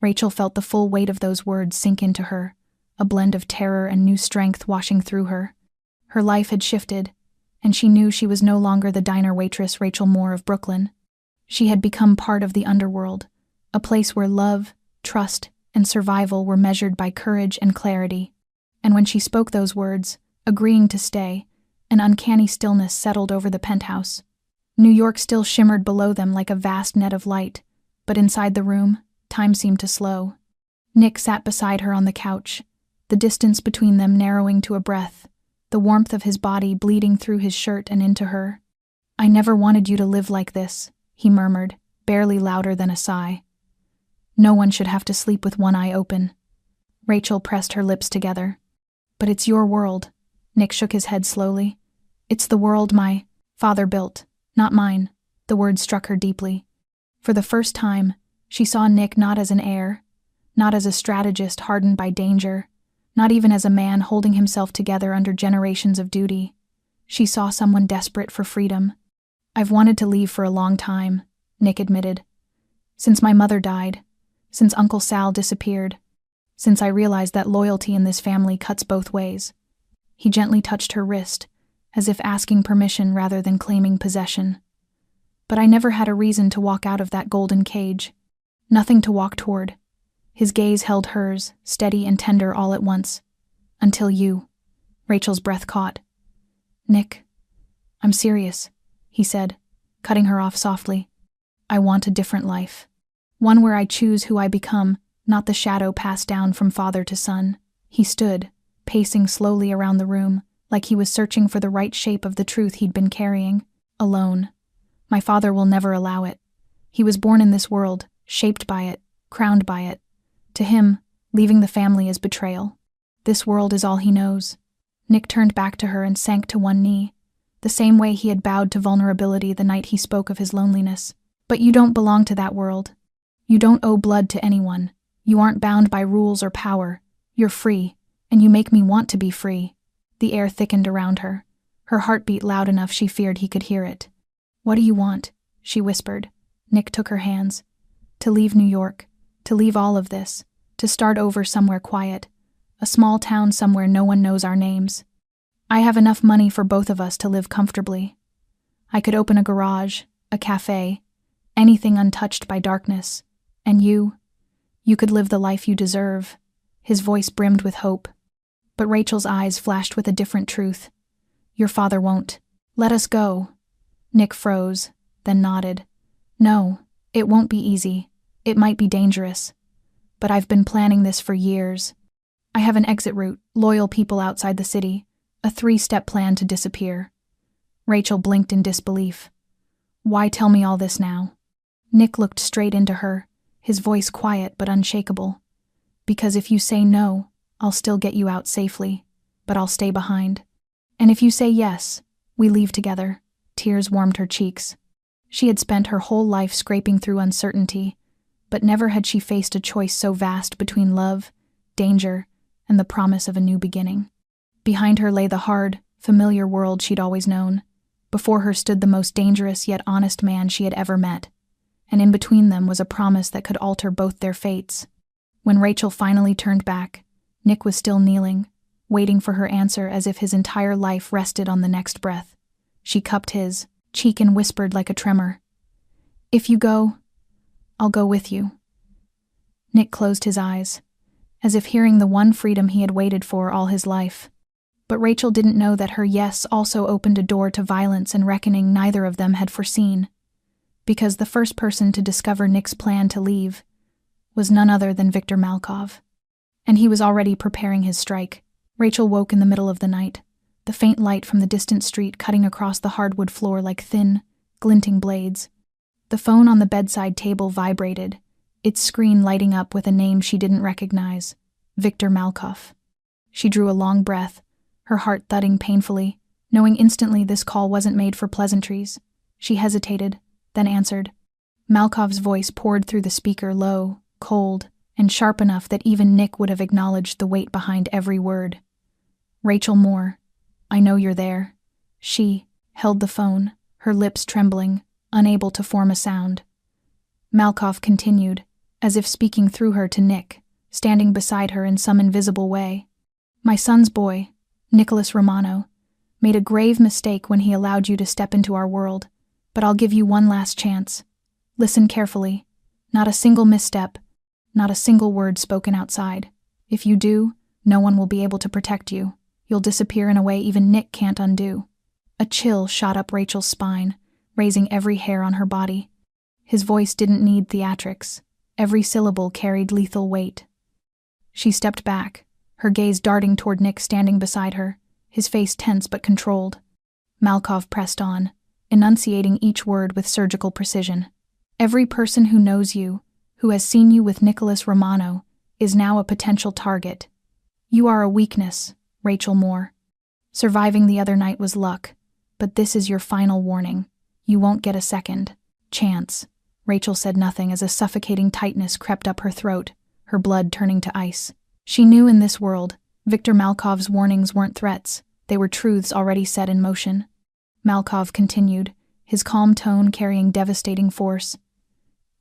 Rachel felt the full weight of those words sink into her, a blend of terror and new strength washing through her. Her life had shifted, and she knew she was no longer the diner waitress Rachel Moore of Brooklyn. She had become part of the underworld, a place where love, trust, and survival were measured by courage and clarity. And when she spoke those words, agreeing to stay, an uncanny stillness settled over the penthouse. New York still shimmered below them like a vast net of light, but inside the room, time seemed to slow. Nick sat beside her on the couch, the distance between them narrowing to a breath, the warmth of his body bleeding through his shirt and into her. "I never wanted you to live like this," he murmured, barely louder than a sigh. "No one should have to sleep with one eye open." Rachel pressed her lips together. "But it's your world." Nick shook his head slowly. "It's the world my father built, not mine." The words struck her deeply. For the first time, she saw Nick not as an heir, not as a strategist hardened by danger, not even as a man holding himself together under generations of duty. She saw someone desperate for freedom. "I've wanted to leave for a long time," Nick admitted. "Since my mother died, since Uncle Sal disappeared, since I realized that loyalty in this family cuts both ways." He gently touched her wrist, as if asking permission rather than claiming possession. "But I never had a reason to walk out of that golden cage. Nothing to walk toward." His gaze held hers, steady and tender all at once. "Until you." Rachel's breath caught. "Nick, I'm serious," he said, cutting her off softly. "I want a different life. One where I choose who I become, not the shadow passed down from father to son." He stood, pacing slowly around the room, like he was searching for the right shape of the truth he'd been carrying. "Alone. My father will never allow it. He was born in this world, shaped by it, crowned by it. To him, leaving the family is betrayal. This world is all he knows." Nick turned back to her and sank to one knee, the same way he had bowed to vulnerability the night he spoke of his loneliness. "But you don't belong to that world. You don't owe blood to anyone. You aren't bound by rules or power. You're free, and you make me want to be free." The air thickened around her, her heartbeat loud enough she feared he could hear it. "What do you want?" she whispered. Nick took her hands. "To leave New York, to leave all of this, to start over somewhere quiet, a small town somewhere no one knows our names. I have enough money for both of us to live comfortably. I could open a garage, a cafe, anything untouched by darkness. And you could live the life you deserve." His voice brimmed with hope. But Rachel's eyes flashed with a different truth. "Your father won't. Let us go." Nick froze, then nodded. "No, it won't be easy. It might be dangerous. But I've been planning this for years. I have an exit route, loyal people outside the city, a 3-step plan to disappear." Rachel blinked in disbelief. "Why tell me all this now?" Nick looked straight into her, his voice quiet but unshakable. "Because if you say no, I'll still get you out safely, but I'll stay behind. And if you say yes, we leave together." Tears warmed her cheeks. She had spent her whole life scraping through uncertainty, but never had she faced a choice so vast between love, danger, and the promise of a new beginning. Behind her lay the hard, familiar world she'd always known. Before her stood the most dangerous yet honest man she had ever met. And in between them was a promise that could alter both their fates. When Rachel finally turned back, Nick was still kneeling, waiting for her answer as if his entire life rested on the next breath. She cupped his cheek and whispered like a tremor, "If you go, I'll go with you." Nick closed his eyes, as if hearing the one freedom he had waited for all his life. But Rachel didn't know that her yes also opened a door to violence and reckoning neither of them had foreseen. Because the first person to discover Nick's plan to leave was none other than Victor Malkov. And he was already preparing his strike. Rachel woke in the middle of the night, the faint light from the distant street cutting across the hardwood floor like thin, glinting blades. The phone on the bedside table vibrated, its screen lighting up with a name she didn't recognize, Victor Malkov. She drew a long breath, her heart thudding painfully, knowing instantly this call wasn't made for pleasantries. She hesitated, then answered. Malkov's voice poured through the speaker, low, cold, and sharp enough that even Nick would have acknowledged the weight behind every word. "Rachel Moore, I know you're there." She held the phone, her lips trembling, unable to form a sound. Malkov continued, as if speaking through her to Nick, standing beside her in some invisible way. "My son's boy, Nicholas Romano, made a grave mistake when he allowed you to step into our world, but I'll give you one last chance. Listen carefully. Not a single misstep, not a single word spoken outside. If you do, no one will be able to protect you. You'll disappear in a way even Nick can't undo." A chill shot up Rachel's spine, raising every hair on her body. His voice didn't need theatrics. Every syllable carried lethal weight. She stepped back, her gaze darting toward Nick standing beside her, his face tense but controlled. Malkov pressed on, enunciating each word with surgical precision. "Every person who knows you, who has seen you with Nicholas Romano, is now a potential target. You are a weakness, Rachel Moore. Surviving the other night was luck, but this is your final warning. You won't get a second chance." Rachel said nothing as a suffocating tightness crept up her throat, her blood turning to ice. She knew in this world, Victor Malkov's warnings weren't threats, they were truths already set in motion. Malkov continued, his calm tone carrying devastating force.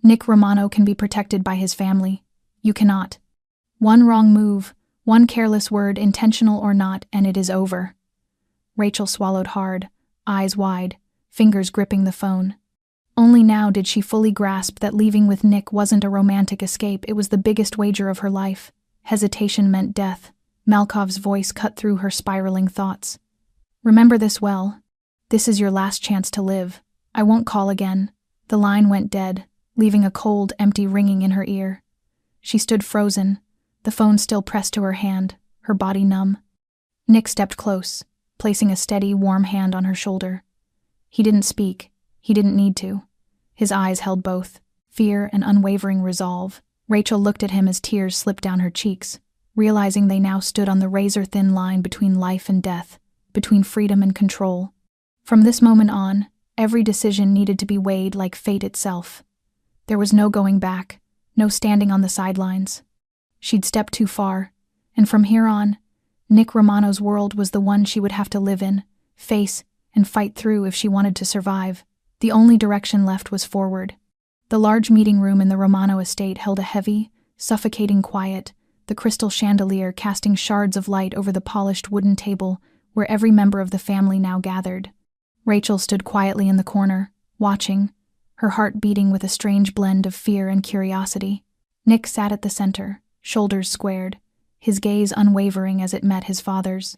"Nick Romano can be protected by his family. You cannot. One wrong move, one careless word, intentional or not, and it is over." Rachel swallowed hard, eyes wide, fingers gripping the phone. Only now did she fully grasp that leaving with Nick wasn't a romantic escape, it was the biggest wager of her life. Hesitation meant death. Malkov's voice cut through her spiraling thoughts. "Remember this well. This is your last chance to live. I won't call again." The line went dead, leaving a cold, empty ringing in her ear. She stood frozen, the phone still pressed to her hand, her body numb. Nick stepped close, placing a steady, warm hand on her shoulder. He didn't speak. He didn't need to. His eyes held both, fear and unwavering resolve. Rachel looked at him as tears slipped down her cheeks, realizing they now stood on the razor-thin line between life and death, between freedom and control. From this moment on, every decision needed to be weighed like fate itself. There was no going back, no standing on the sidelines. She'd stepped too far, and from here on, Nick Romano's world was the one she would have to live in, face, and fight through if she wanted to survive. The only direction left was forward. The large meeting room in the Romano estate held a heavy, suffocating quiet, the crystal chandelier casting shards of light over the polished wooden table where every member of the family now gathered. Rachel stood quietly in the corner, watching, her heart beating with a strange blend of fear and curiosity. Nick sat at the center, shoulders squared, his gaze unwavering as it met his father's.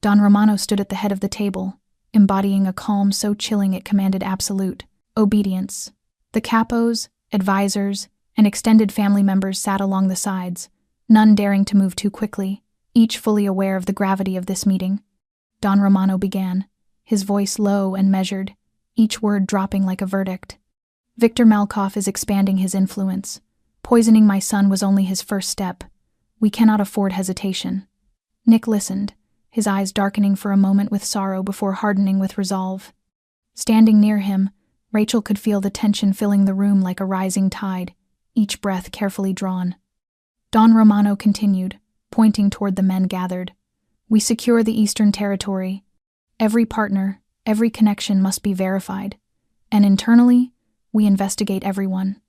Don Romano stood at the head of the table, embodying a calm so chilling it commanded absolute obedience. The capos, advisors, and extended family members sat along the sides, none daring to move too quickly, each fully aware of the gravity of this meeting. Don Romano began, his voice low and measured, each word dropping like a verdict. "Victor Malkov is expanding his influence. Poisoning my son was only his first step. We cannot afford hesitation." Nick listened, his eyes darkening for a moment with sorrow before hardening with resolve. Standing near him, Rachel could feel the tension filling the room like a rising tide, each breath carefully drawn. Don Romano continued, pointing toward the men gathered. We secure the Eastern Territory. Every partner, every connection must be verified. And internally, we investigate everyone.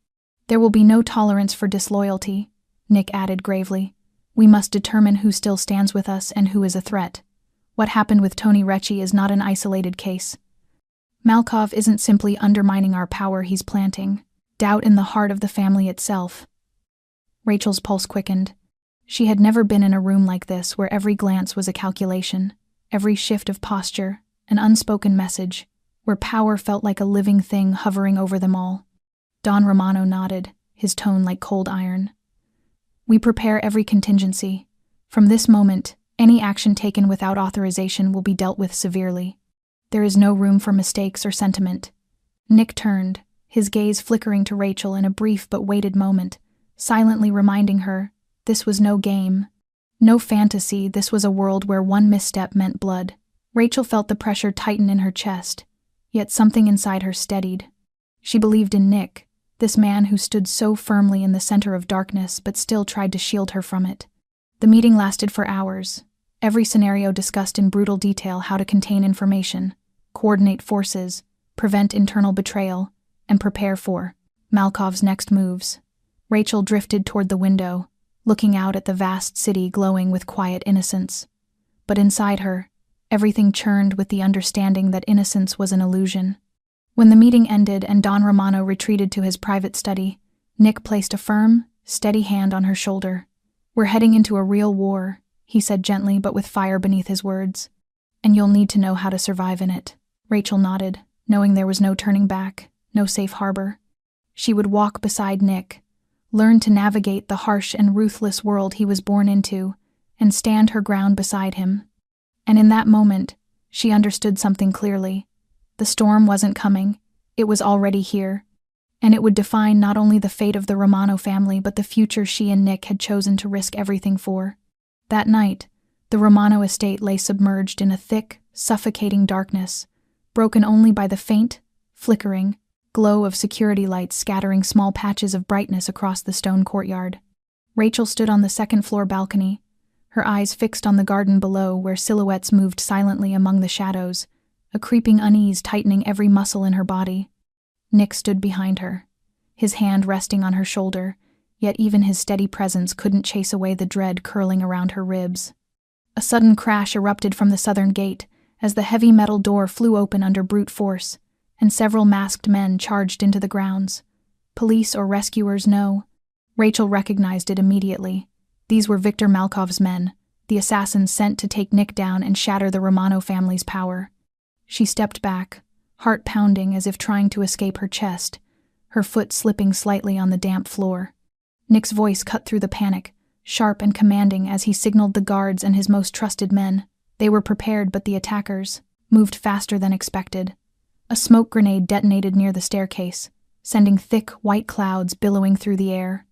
There will be no tolerance for disloyalty, Nick added gravely. We must determine who still stands with us and who is a threat. What happened with Tony Recchi is not an isolated case. Malkov isn't simply undermining our power, he's planting doubt in the heart of the family itself. Rachel's pulse quickened. She had never been in a room like this where every glance was a calculation, every shift of posture, an unspoken message, where power felt like a living thing hovering over them all. Don Romano nodded, his tone like cold iron. We prepare every contingency. From this moment, any action taken without authorization will be dealt with severely. There is no room for mistakes or sentiment. Nick turned, his gaze flickering to Rachel in a brief but weighted moment, silently reminding her, this was no game. No fantasy, this was a world where one misstep meant blood. Rachel felt the pressure tighten in her chest, yet something inside her steadied. She believed in Nick, this man who stood so firmly in the center of darkness but still tried to shield her from it. The meeting lasted for hours. Every scenario discussed in brutal detail how to contain information, coordinate forces, prevent internal betrayal, and prepare for Malkov's next moves. Rachel drifted toward the window, looking out at the vast city glowing with quiet innocence. But inside her, everything churned with the understanding that innocence was an illusion. When the meeting ended and Don Romano retreated to his private study, Nick placed a firm, steady hand on her shoulder. We're heading into a real war, he said gently but with fire beneath his words. And you'll need to know how to survive in it. Rachel nodded, knowing there was no turning back, no safe harbor. She would walk beside Nick, learn to navigate the harsh and ruthless world he was born into, and stand her ground beside him. And in that moment, she understood something clearly. The storm wasn't coming, it was already here, and it would define not only the fate of the Romano family but the future she and Nick had chosen to risk everything for. That night, the Romano estate lay submerged in a thick, suffocating darkness, broken only by the faint, flickering glow of security lights scattering small patches of brightness across the stone courtyard. Rachel stood on the second-floor balcony, her eyes fixed on the garden below where silhouettes moved silently among the shadows, a creeping unease tightening every muscle in her body. Nick stood behind her, his hand resting on her shoulder, yet even his steady presence couldn't chase away the dread curling around her ribs. A sudden crash erupted from the southern gate as the heavy metal door flew open under brute force, and several masked men charged into the grounds. Police or rescuers, no. Rachel recognized it immediately. These were Victor Malkov's men, the assassins sent to take Nick down and shatter the Romano family's power. She stepped back, heart pounding as if trying to escape her chest, her foot slipping slightly on the damp floor. Nick's voice cut through the panic, sharp and commanding as he signaled the guards and his most trusted men. They were prepared, but the attackers moved faster than expected. A smoke grenade detonated near the staircase, sending thick, white clouds billowing through the air.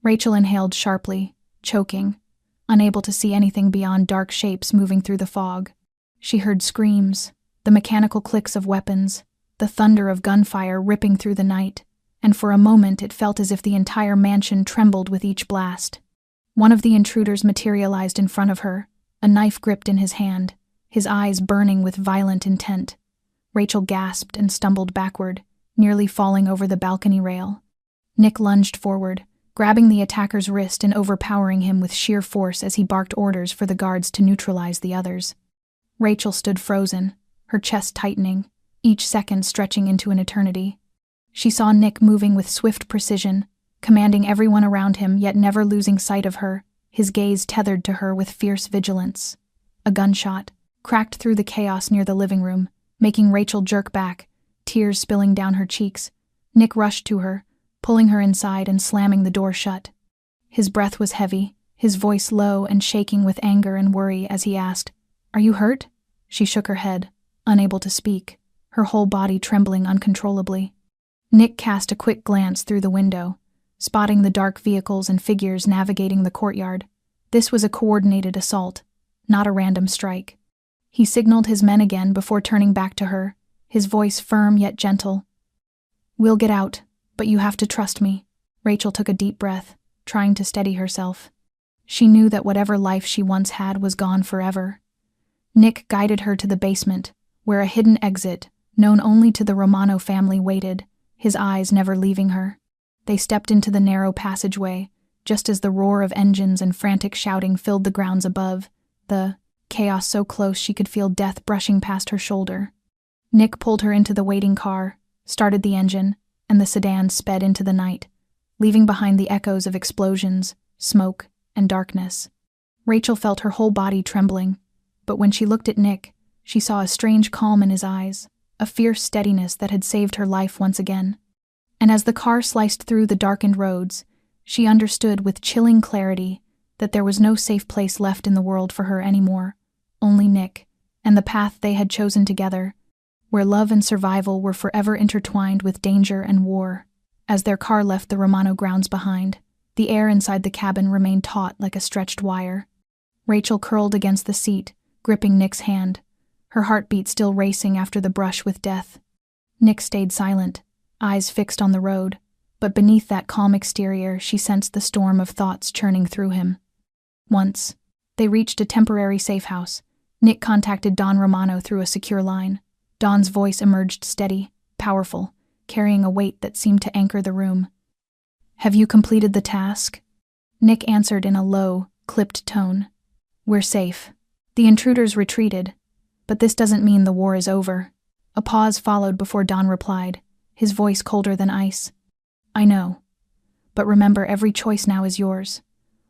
Rachel inhaled sharply, choking, unable to see anything beyond dark shapes moving through the fog. She heard screams, the mechanical clicks of weapons, the thunder of gunfire ripping through the night, and for a moment it felt as if the entire mansion trembled with each blast. One of the intruders materialized in front of her, a knife gripped in his hand, his eyes burning with violent intent. Rachel gasped and stumbled backward, nearly falling over the balcony rail. Nick lunged forward, grabbing the attacker's wrist and overpowering him with sheer force as he barked orders for the guards to neutralize the others. Rachel stood frozen, her chest tightening, each second stretching into an eternity. She saw Nick moving with swift precision, commanding everyone around him yet never losing sight of her, his gaze tethered to her with fierce vigilance. A gunshot cracked through the chaos near the living room, making Rachel jerk back, tears spilling down her cheeks. Nick rushed to her, pulling her inside and slamming the door shut. His breath was heavy, his voice low and shaking with anger and worry as he asked, "Are you hurt?" She shook her head, unable to speak, her whole body trembling uncontrollably. Nick cast a quick glance through the window, spotting the dark vehicles and figures navigating the courtyard. This was a coordinated assault, not a random strike. He signaled his men again before turning back to her, his voice firm yet gentle. "We'll get out, but you have to trust me." Rachel took a deep breath, trying to steady herself. She knew that whatever life she once had was gone forever, Nick guided her to the basement, where a hidden exit, known only to the Romano family, waited, his eyes never leaving her. They stepped into the narrow passageway, just as the roar of engines and frantic shouting filled the grounds above, the chaos so close she could feel death brushing past her shoulder. Nick pulled her into the waiting car, started the engine, and the sedan sped into the night, leaving behind the echoes of explosions, smoke, and darkness. Rachel felt her whole body trembling, but when she looked at Nick, she saw a strange calm in his eyes, a fierce steadiness that had saved her life once again. And as the car sliced through the darkened roads, she understood with chilling clarity that there was no safe place left in the world for her anymore, only Nick, and the path they had chosen together, where love and survival were forever intertwined with danger and war. As their car left the Romano grounds behind, the air inside the cabin remained taut like a stretched wire. Rachel curled against the seat, gripping Nick's hand, her heartbeat still racing after the brush with death. Nick stayed silent, eyes fixed on the road, but beneath that calm exterior she sensed the storm of thoughts churning through him. Once, they reached a temporary safe house. Nick contacted Don Romano through a secure line. Don's voice emerged steady, powerful, carrying a weight that seemed to anchor the room. "Have you completed the task?" Nick answered in a low, clipped tone. "We're safe." The intruders retreated, but this doesn't mean the war is over. A pause followed before Don replied, his voice colder than ice. "I know. But remember, every choice now is yours.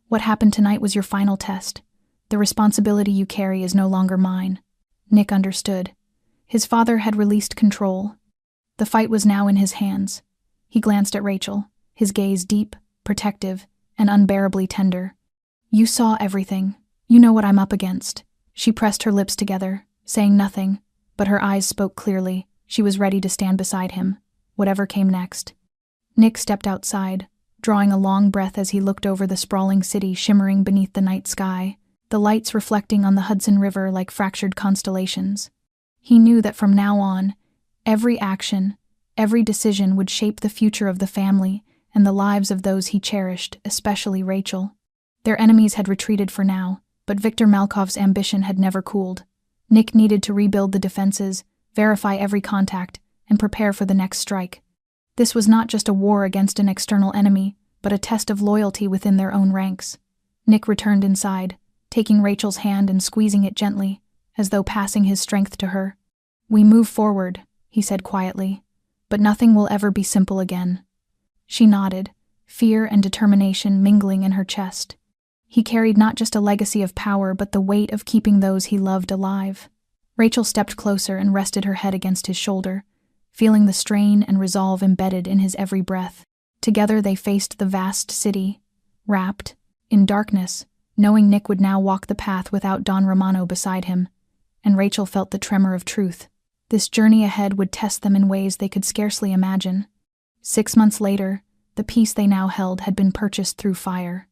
What happened tonight was your final test. The responsibility you carry is no longer mine." Nick understood. His father had released control. The fight was now in his hands. He glanced at Rachel, his gaze deep, protective, and unbearably tender. "You saw everything. You know what I'm up against." She pressed her lips together, saying nothing, but her eyes spoke clearly. She was ready to stand beside him, whatever came next. Nick stepped outside, drawing a long breath as he looked over the sprawling city shimmering beneath the night sky, the lights reflecting on the Hudson River like fractured constellations. He knew that from now on, every action, every decision would shape the future of the family and the lives of those he cherished, especially Rachel. Their enemies had retreated for now, but Viktor Malkov's ambition had never cooled. Nick needed to rebuild the defenses, verify every contact, and prepare for the next strike. This was not just a war against an external enemy, but a test of loyalty within their own ranks. Nick returned inside, taking Rachel's hand and squeezing it gently, as though passing his strength to her. "We move forward," he said quietly, "but nothing will ever be simple again." She nodded, fear and determination mingling in her chest. He carried not just a legacy of power, but the weight of keeping those he loved alive. Rachel stepped closer and rested her head against his shoulder, feeling the strain and resolve embedded in his every breath. Together they faced the vast city, wrapped in darkness, knowing Nick would now walk the path without Don Romano beside him, and Rachel felt the tremor of truth. This journey ahead would test them in ways they could scarcely imagine. 6 months later, the peace they now held had been purchased through fire.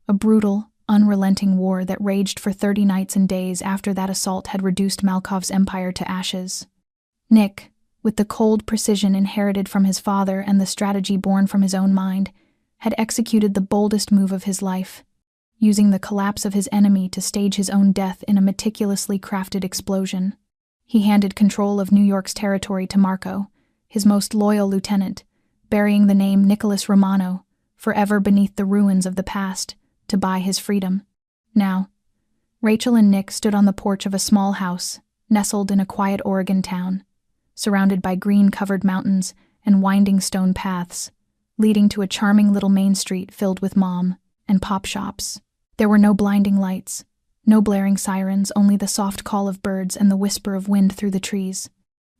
A brutal, unrelenting war that raged for 30 nights and days after that assault had reduced Malkov's empire to ashes. Nick, with the cold precision inherited from his father and the strategy born from his own mind, had executed the boldest move of his life, using the collapse of his enemy to stage his own death in a meticulously crafted explosion. He handed control of New York's territory to Marco, his most loyal lieutenant, burying the name Nicholas Romano, forever beneath the ruins of the past, to buy his freedom. Now, Rachel and Nick stood on the porch of a small house, nestled in a quiet Oregon town, surrounded by green-covered mountains and winding stone paths, leading to a charming little main street filled with mom and pop shops. There were no blinding lights, no blaring sirens, only the soft call of birds and the whisper of wind through the trees.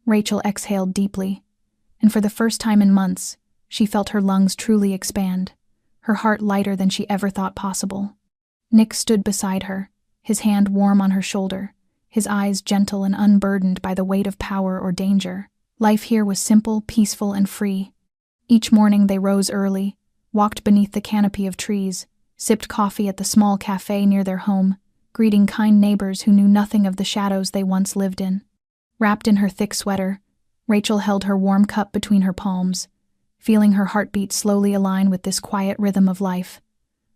Rachel exhaled deeply, and for the first time in months, she felt her lungs truly expand, her heart lighter than she ever thought possible. Nick stood beside her, his hand warm on her shoulder, his eyes gentle and unburdened by the weight of power or danger. Life here was simple, peaceful, and free. Each morning they rose early, walked beneath the canopy of trees, sipped coffee at the small cafe near their home, greeting kind neighbors who knew nothing of the shadows they once lived in. Wrapped in her thick sweater, Rachel held her warm cup between her palms, feeling her heartbeat slowly align with this quiet rhythm of life,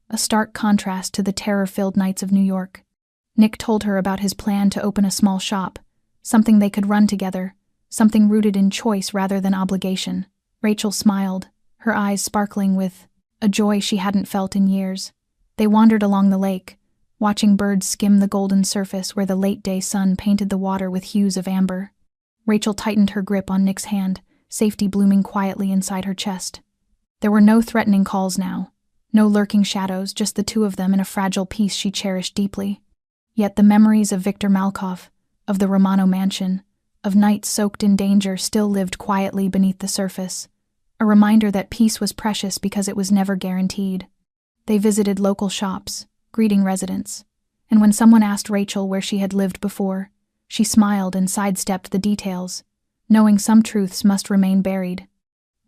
a stark contrast to the terror-filled nights of New York. Nick told her about his plan to open a small shop, something they could run together, something rooted in choice rather than obligation. Rachel smiled, her eyes sparkling with a joy she hadn't felt in years. They wandered along the lake, watching birds skim the golden surface where the late-day sun painted the water with hues of amber. Rachel tightened her grip on Nick's hand, safety blooming quietly inside her chest. There were no threatening calls now, no lurking shadows, just the two of them in a fragile peace she cherished deeply. Yet the memories of Victor Malkov, of the Romano mansion, of nights soaked in danger still lived quietly beneath the surface, a reminder that peace was precious because it was never guaranteed. They visited local shops, greeting residents, and when someone asked Rachel where she had lived before, she smiled and sidestepped the details, knowing some truths must remain buried.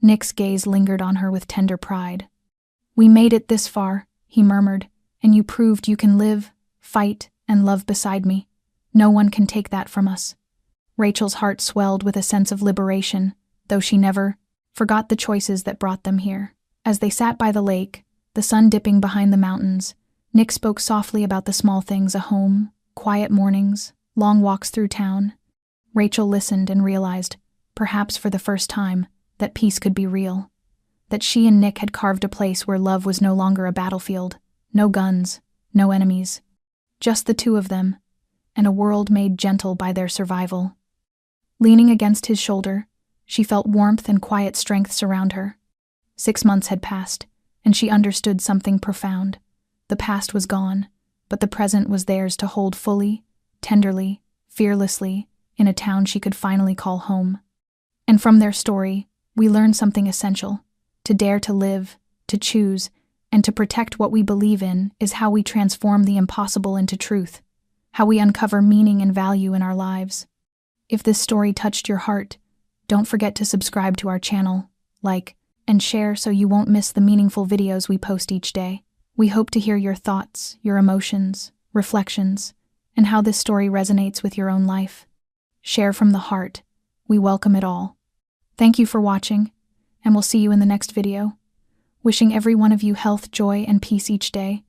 Nick's gaze lingered on her with tender pride. "We made it this far," he murmured, "and you proved you can live, fight, and love beside me. No one can take that from us." Rachel's heart swelled with a sense of liberation, though she never forgot the choices that brought them here. As they sat by the lake, the sun dipping behind the mountains, Nick spoke softly about the small things: a home, quiet mornings, long walks through town. Rachel listened and realized, perhaps for the first time, that peace could be real. That she and Nick had carved a place where love was no longer a battlefield, no guns, no enemies. Just the two of them, and a world made gentle by their survival. Leaning against his shoulder, she felt warmth and quiet strength surround her. 6 months had passed, and she understood something profound. The past was gone, but the present was theirs to hold fully, tenderly, fearlessly, in a town she could finally call home. And from their story, we learn something essential. To dare to live, to choose, and to protect what we believe in is how we transform the impossible into truth, how we uncover meaning and value in our lives. If this story touched your heart, don't forget to subscribe to our channel, like, and share so you won't miss the meaningful videos we post each day. We hope to hear your thoughts, your emotions, reflections, and how this story resonates with your own life. Share from the heart. We welcome it all. Thank you for watching, and we'll see you in the next video. Wishing every one of you health, joy, and peace each day.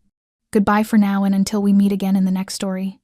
Goodbye for now, and until we meet again in the next story.